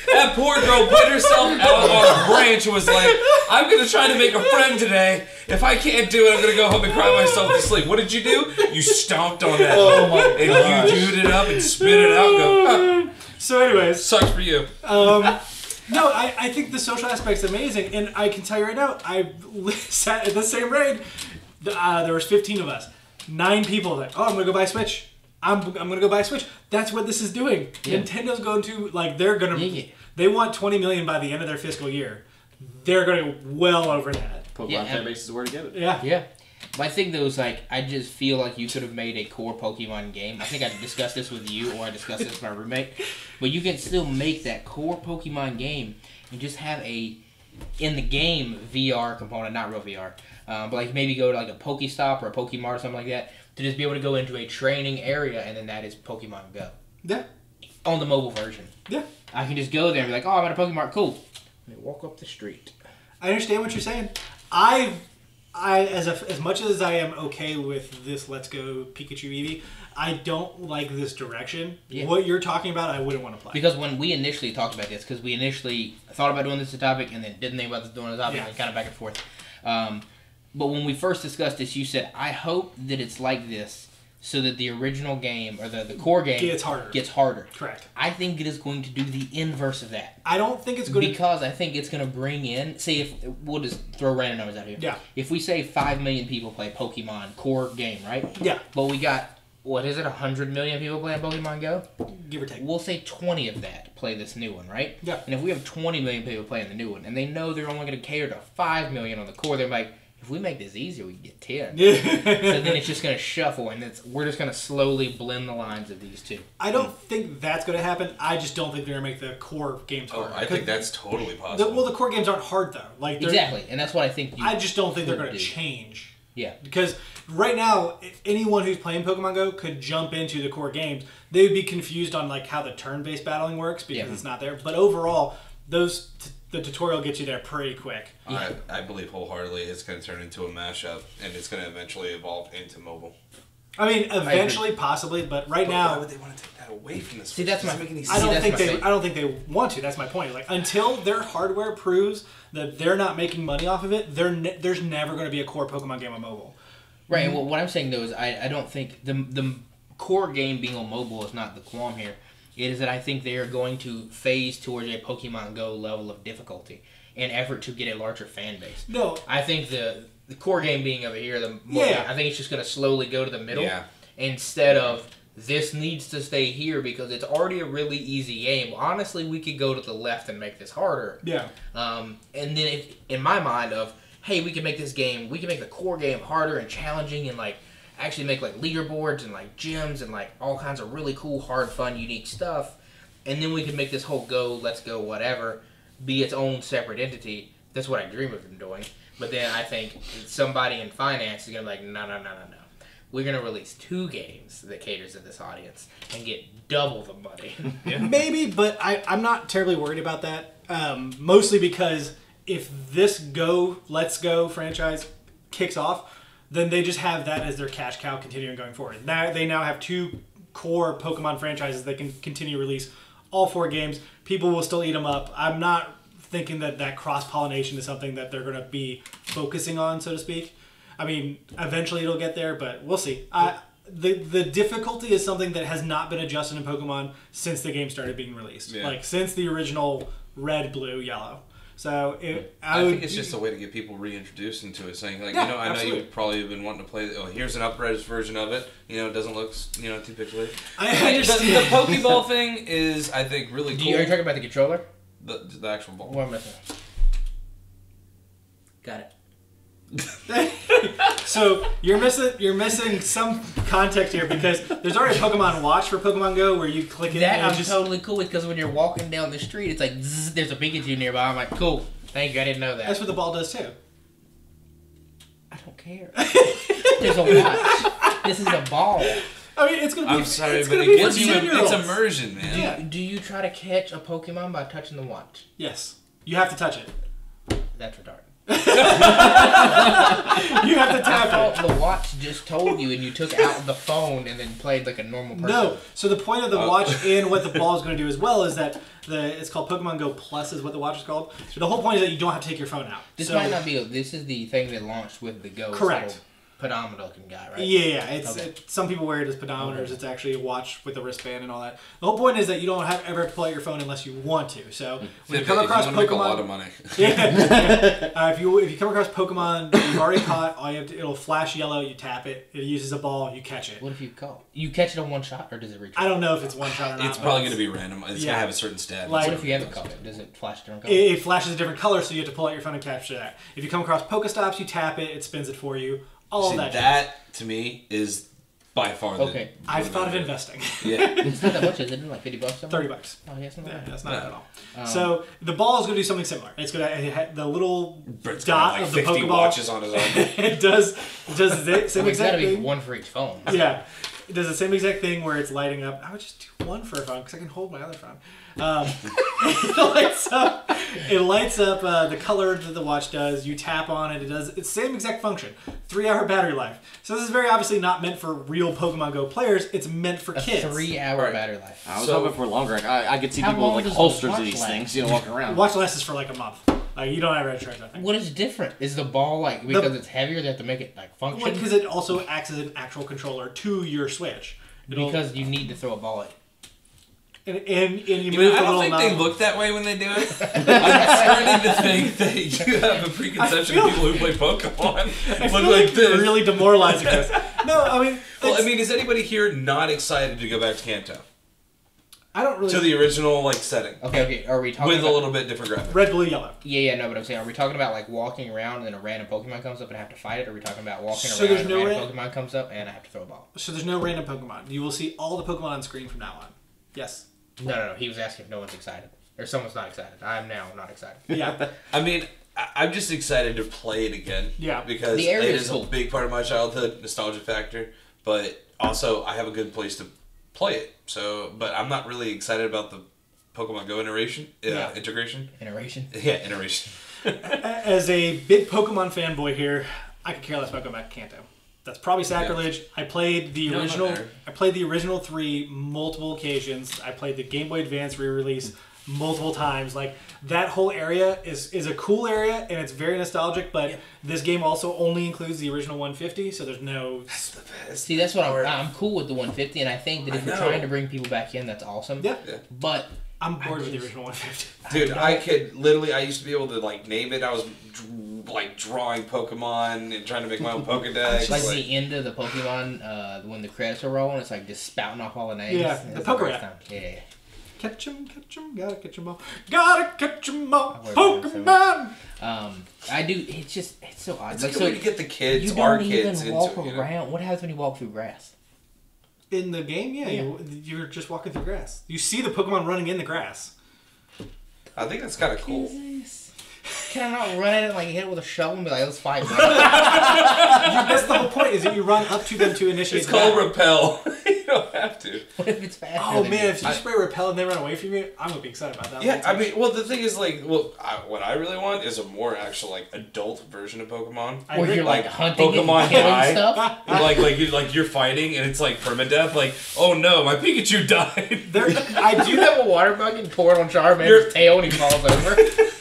That poor girl put herself out on a branch and was like, I'm going to try to make a friend today. If I can't do it, I'm going to go home and cry myself to sleep. What did you do? You stomped on that. Oh my and gosh. you chewed it up and spit it out and go, huh. So anyways. Sucks for you. No, I think the social aspect's amazing. And I can tell you right now, I sat at the same raid. There was 15 of us. 9 people like, I'm going to go buy a Switch. I'm going to go buy a Switch. That's what this is doing. Yeah. Nintendo's going to, like, they're going to, they want 20 million by the end of their fiscal year. They're going well over that. Pokemon fan base is where to get it. Yeah. Yeah. My thing, though, is, like, I just feel like you could have made a core Pokemon game. I think I discussed this with you, or I discussed this with my roommate. But you can still make that core Pokemon game and just have a, in the game, VR component, not real VR. But, like, maybe go to, like, a Pokestop or a Pokemart or something like that to just be able to go into a training area, and then that is Pokemon Go. Yeah. On the mobile version. Yeah. I can just go there and be like, I'm at a Pokemart, cool. And walk up the street. I understand what you're saying. I as much as I am okay with this Let's Go Pikachu Eevee, I don't like this direction. Yeah. What you're talking about, I wouldn't want to play. Because when we initially talked about this, because we initially thought about doing this as a topic and then didn't think about this doing as a topic, and kind of back and forth. But when we first discussed this, you said, I hope that it's like this so that the original game, or the core game, gets harder. Correct. I think it is going to do the inverse of that. I don't think it's going Because I think it's going to bring in, say, if we'll just throw random numbers out here. Yeah. If we say 5 million people play Pokemon core game, right? Yeah. But we got, 100 million people playing Pokemon Go? Give or take. We'll say 20 of that play this new one, right? Yeah. And if we have 20 million people playing the new one, and they know they're only going to cater to 5 million on the core, they're like, if we make this easier, we can get 10. Yeah. So then it's just going to shuffle, and we're just going to slowly blend the lines of these two. I don't think that's going to happen. I just don't think they're going to make the core games hard. I think that's totally possible. The core games aren't hard, though. Like Exactly, and that's what I think I just don't think they're going to change. Yeah. Because right now, anyone who's playing Pokemon Go could jump into the core games. They would be confused on like how the turn-based battling works because it's not there. But overall, the tutorial gets you there pretty quick. I believe wholeheartedly it's going to turn into a mashup, and it's going to eventually evolve into mobile. I mean, eventually, possibly, but now, why would they want to take that away from this? See, that's my. I don't think they want to. That's my point. Like until their hardware proves that they're not making money off of it, there's never going to be a core Pokemon game on mobile. Right. And what I'm saying though is I don't think the core game being on mobile is not the qualm here. It is that I think they are going to phase towards a Pokemon Go level of difficulty in effort to get a larger fan base. No. I think the core game being over here, I think it's just going to slowly go to the middle instead of this needs to stay here because it's already a really easy game. Honestly, we could go to the left and make this harder. Yeah. And then in my mind hey, we can make this game, we can make the core game harder and challenging and like actually make like leaderboards and like gyms and like all kinds of really cool, hard, fun, unique stuff. And then we can make this whole Let's Go, whatever, be its own separate entity. That's what I dream of them doing. But then I think somebody in finance is going to be like, no. We're going to release 2 games that caters to this audience and get double the money. Maybe, but I'm not terribly worried about that. Mostly because if this Let's Go franchise kicks off, then they just have that as their cash cow continuing going forward. Now they have 2 core Pokemon franchises that can continue to release all 4 games. People will still eat them up. I'm not thinking that cross-pollination is something that they're going to be focusing on, so to speak. I mean, eventually it'll get there, but we'll see. The difficulty is something that has not been adjusted in Pokemon since the game started being released. Yeah. Like, since the original Red, Blue, Yellow. So I think it's just a way to get people reintroduced into it, saying like, I know you've probably been wanting to play. Oh, here's an upgraded version of it. It doesn't look too pixelated. I understand. The Pokeball thing is, I think, really cool. Are you talking about the controller? The actual ball. What am I saying? Got it. So you're missing some context here because there's already a Pokemon Watch for Pokemon Go where you click it. That and I'm totally cool with because when you're walking down the street, it's like zzz, there's a Pikachu nearby. I'm like, cool, thank you, I didn't know that. That's what the ball does too. I don't care. There's a watch. This is a ball. I mean, it's gonna be. I'm sorry, it's but gonna it be gives you for it's immersion, man. Yeah. Do you try to catch a Pokemon by touching the watch? Yes, you have to touch it. That's retarded. You have to I tap it. thought the watch just told you, and you took out the phone and then played like a normal person. No. So the point of the watch and what the ball is going to do as well is that it's called Pokemon Go Plus is what the watch is called. So the whole point is that you don't have to take your phone out. This might not be. This is the thing that launched with the Go. Correct. Pedometer looking guy, right? Yeah. Some people wear it as pedometers. Okay. It's actually a watch with a wristband and all that. The whole point is that you don't ever have to pull out your phone unless you want to. So when you come across Pokemon, make a lot of money. If you come across Pokemon that you've already caught, it'll flash yellow. You tap it. It uses a ball. You catch it. What if you caught? You catch it on one shot, or does it reach? I don't know if it's one shot or not. It's probably going to be random. It's going to have a certain stat. What if you haven't caught it? Does it flash different color? It flashes a different color, so you have to pull out your phone and capture that. If you come across Pokestops, you tap it. It spins it for you. All of that. That to me is by far okay. I've thought of investing. Yeah. It's not that much, is it? Like $50 something? $30. Oh, yes, Yeah, that's not at all. So the ball is going to do something similar. It's going to the little Brent's dot got of the 50 Pokeball. watches on his arm. It does the same It's got exact to be thing. one for each phone. Yeah. It does the same exact thing where it's lighting up. I would just do one for a phone because I can hold my other phone. It lights up the color that the watch does. You tap on it. It does it's the same exact function. 3-hour battery life. So this is very obviously not meant for real Pokemon Go players. It's meant for kids. 3-hour battery life. I was hoping for longer. I could see people with like holsters of these things, walking around. Watch lasts for like a month. Like you don't ever have to charge that thing. What is different? Is the ball like because it's heavier? They have to make it like function. Because it also acts as an actual controller to your Switch. Because you need to throw a ball at it. And you move I the don't little think knob. they look that way when they do it. I'm starting to think that you have a preconception of people who play Pokemon look like this. Really demoralizing us. No, I mean... Well, is anybody here not excited to go back to Kanto? I don't really... To the original, setting. Okay. Are we talking With about... a little bit different graphics. Red, blue, yellow. Yeah, no, but I'm saying, are we talking about, walking around and then a random Pokemon comes up and I have to fight it? Or are we talking about walking around and a random Pokemon comes up and I have to throw a ball? So there's no random Pokemon. You will see all the Pokemon on screen from now on. Yes. No. He was asking if no one's excited. Or someone's not excited. I am now not excited. Yeah. I'm just excited to play it again. Yeah. Because the area it is cool. a big part of my childhood, nostalgia factor. But also, I have a good place to play it. So, but I'm not really excited about the Pokemon Go integration. Iteration? Yeah, iteration. As a big Pokemon fanboy here, I could care less about going back to Kanto. That's probably sacrilege. Yeah. I played the original. I played the original 3 multiple occasions. I played the Game Boy Advance re-release multiple times. Like that whole area is a cool area and it's very nostalgic. But this game also only includes the original 150, so there's no. That's the best. See, that's what I'm cool with the 150, and I think that if you're trying to bring people back in, that's awesome. Yeah. But I'm bored with the original 150. Dude, I used to be able to name it. I was drawing Pokemon and trying to make my own Pokedex. Like the end of the Pokemon, when the credits are rolling, it's just spouting off all the names. Yeah, the Pokerap. Yeah. Catch 'em, gotta catch 'em all. Gotta catch 'em all, Pokemon! I do, it's so odd. It's a good way to get the kids, you our don't kids, even walk into it. around. What happens when you walk through grass? In the game, you're just walking through grass. You see the Pokemon running in the grass. I think that's kind of cool. Can I not run at it hit it with a shovel and be like, let's fight? That's the whole point, is that you run up to them to initiate It's the called battle. Repel. You don't have to. What if it's faster? Oh man, if you spray Repel and they run away from you, I'm gonna be excited about that. Yeah, the thing is, what I really want is a more actual, adult version of Pokemon. Where you're hunting Pokemon and killing High. stuff. you're fighting and it's permadeath. Oh no, my Pikachu died. I do have a water bug and pour it on Charmander's tail and he falls over.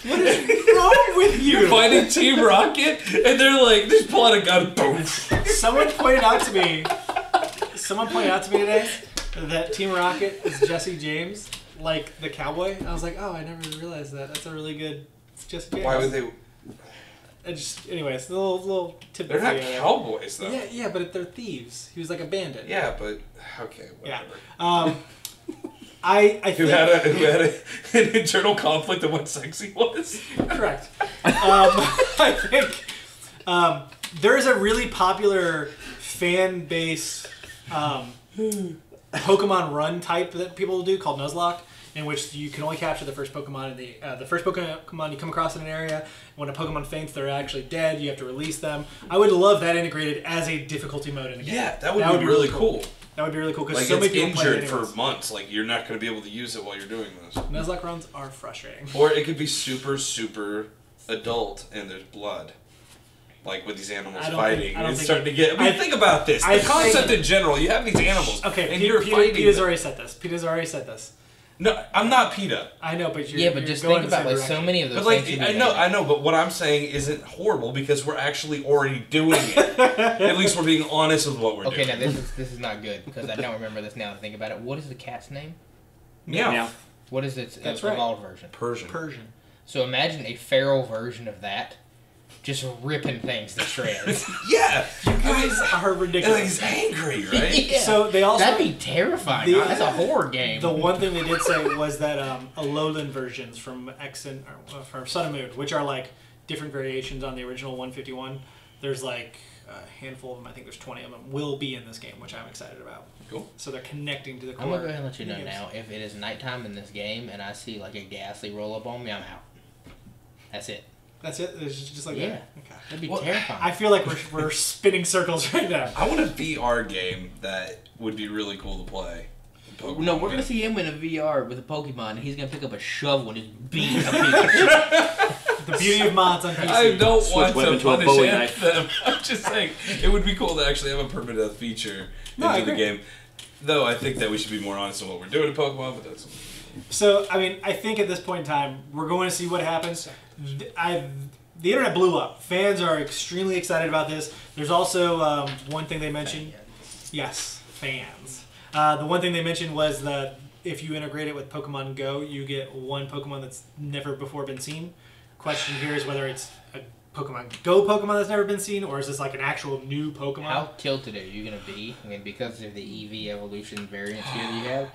What is wrong with you? You're fighting Team Rocket and they're just pulling a gun. Boom. Someone pointed out to me today that Team Rocket is Jesse James, like the cowboy. I was like, oh, I never realized that. That's a really good It's just jazz. Why would they? Anyways, the little tip. They're not cowboys though. Yeah, but they're thieves. He was like a bandit. Yeah, but okay, whatever. Yeah. I think who had an internal conflict of what sex he was. Correct. I think there's a really popular fan base Pokemon run type that people do called Nuzlocke, in which you can only capture the first Pokemon in the first Pokemon you come across in an area. When a Pokemon faints, they're actually dead. You have to release them. I would love that integrated as a difficulty mode in the game. Yeah, that would be really cool. That would be really cool because Like so many it's people play it injured anyways. for months. Like you're not going to be able to use it while you're doing this. Nuzlocke runs are frustrating. Or it could be super, super adult and there's blood. Like with these animals fighting. It's starting to get... I mean, think about this. The concept in general, you have these animals and you're fighting Peter's already said this. Peter's already said this. No, I'm not PETA. I know, but you're... Yeah, but just think about like so many of those things. I know, but what I'm saying isn't horrible because we're actually already doing it. At least we're being honest with what we're doing. Okay, now this is not good because I don't remember this now to think about it. What is the cat's name? Meow. What is its That's right. evolved version? Persian. So imagine a feral version of that just ripping things to shreds. Yeah! You guys are ridiculous. And he's angry, right? Yeah. So they also... That'd be terrifying. That's a horror game. The one thing they did say was that Alolan versions from from Sun and Moon, which are like different variations on the original 151, there's like a handful of them, I think there's 20 of them, will be in this game, which I'm excited about. Cool. So they're connecting to the core. I'm going to go ahead and let you know now, if it is nighttime in this game and I see like a ghastly roll up on me, I'm out. That's it. That's it? It's just like that? Okay. That'd be terrifying. I feel like we're spinning circles right now. I want a VR game that would be really cool to play. No, we're going to see him in a VR with a Pokemon and he's going to pick up a shovel and just beat a Pikachu. The beauty of mods on PC. I don't want to punish them. I'm just saying, it would be cool to actually have a permanent death feature into the game. Though I think that we should be more honest on what we're doing in Pokemon, but that's... So, I mean, I think at this point in time, we're going to see what happens. The internet blew up. Fans are extremely excited about this. There's also one thing they mentioned. Yes, fans. The one thing they mentioned was that if you integrate it with Pokemon Go, you get one Pokemon that's never before been seen. Question here is whether it's a Pokemon Go Pokemon that's never been seen, or is this like an actual new Pokemon? How tilted are you going to be? I mean, because of the EV evolution variants here that you have,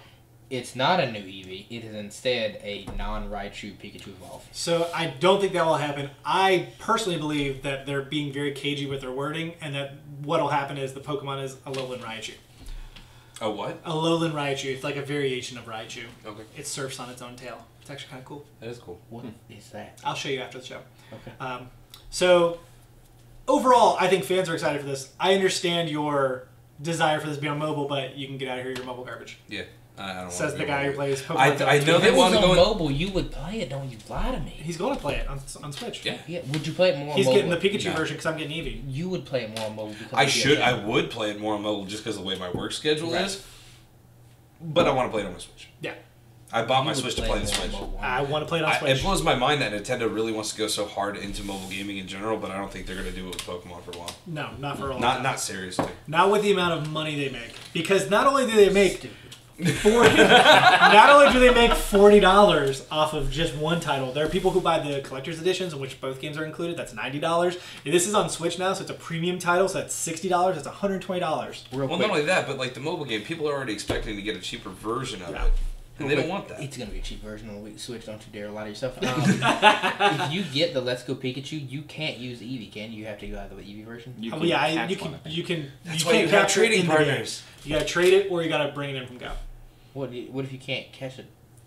it's not a new Eevee. It is instead a non-Raichu Pikachu evolve. So I don't think that will happen. I personally believe that they're being very cagey with their wording, and that what will happen is the Pokemon is Alolan Raichu. A what? Alolan Raichu. It's like a variation of Raichu. Okay. It surfs on its own tail. It's actually kind of cool. That is cool. What is that? I'll show you after the show. Okay. So overall, I think fans are excited for this. I understand your desire for this to be on mobile, but you can get out of here. You're mobile garbage. Yeah. I don't Says the guy who plays Pokemon. I know If they it was want to on go mobile, you would play it. Don't you lie to me. He's going to play it on Switch. Yeah. Yeah. Would you play it more on He's mobile? getting the Pikachu version because I'm getting Eevee. You would play it more on mobile because I would play it more on mobile just because of the way my work schedule is. But I want to play it on my Switch. Yeah. I bought my Switch to play the Switch. I want to play it on Switch. It blows my mind that Nintendo really wants to go so hard into mobile gaming in general, but I don't think they're going to do it with Pokemon for a while. No, not for a long time. Not seriously. Not with the amount of money they make. Because not only do they make not only do they make $40 off of just one title, there are people who buy the collector's editions, in which both games are included. That's $90. And this is on Switch now, so it's a premium title, so that's $60. It's $120. Well, not only that, but like the mobile game, people are already expecting to get a cheaper version of it. And they don't want that. It's going to be a cheap version on the Switch. Don't you dare lie to yourself. If you get the Let's Go Pikachu, you can't use Eevee, can you? You have to go out of the Eevee version. You can. That's why you have trading partners. You got to trade it, or you got to bring it in from Go. What if you can't catch it?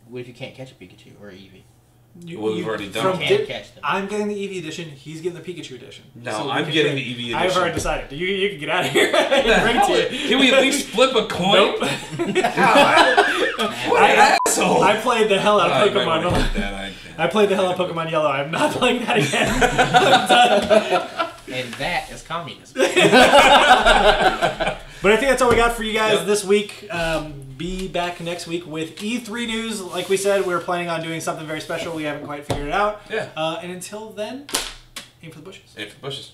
What if you can't catch a Pikachu or an Eevee? We've already done it. I'm getting the Eevee edition. He's getting the Pikachu edition. No, so I'm getting the Eevee edition. I've already decided. You can get out of here. Bring it to you. Can we at least flip a coin? Nope. What an asshole! I played the hell out of Pokemon. I played the hell out of Pokemon Yellow. I'm not playing that again. I'm done. And that is communism. But I think that's all we got for you guys this week. Be back next week with E3 news. Like we said, we're planning on doing something very special. We haven't quite figured it out. Yeah. And until then, aim for the bushes. Aim for the bushes.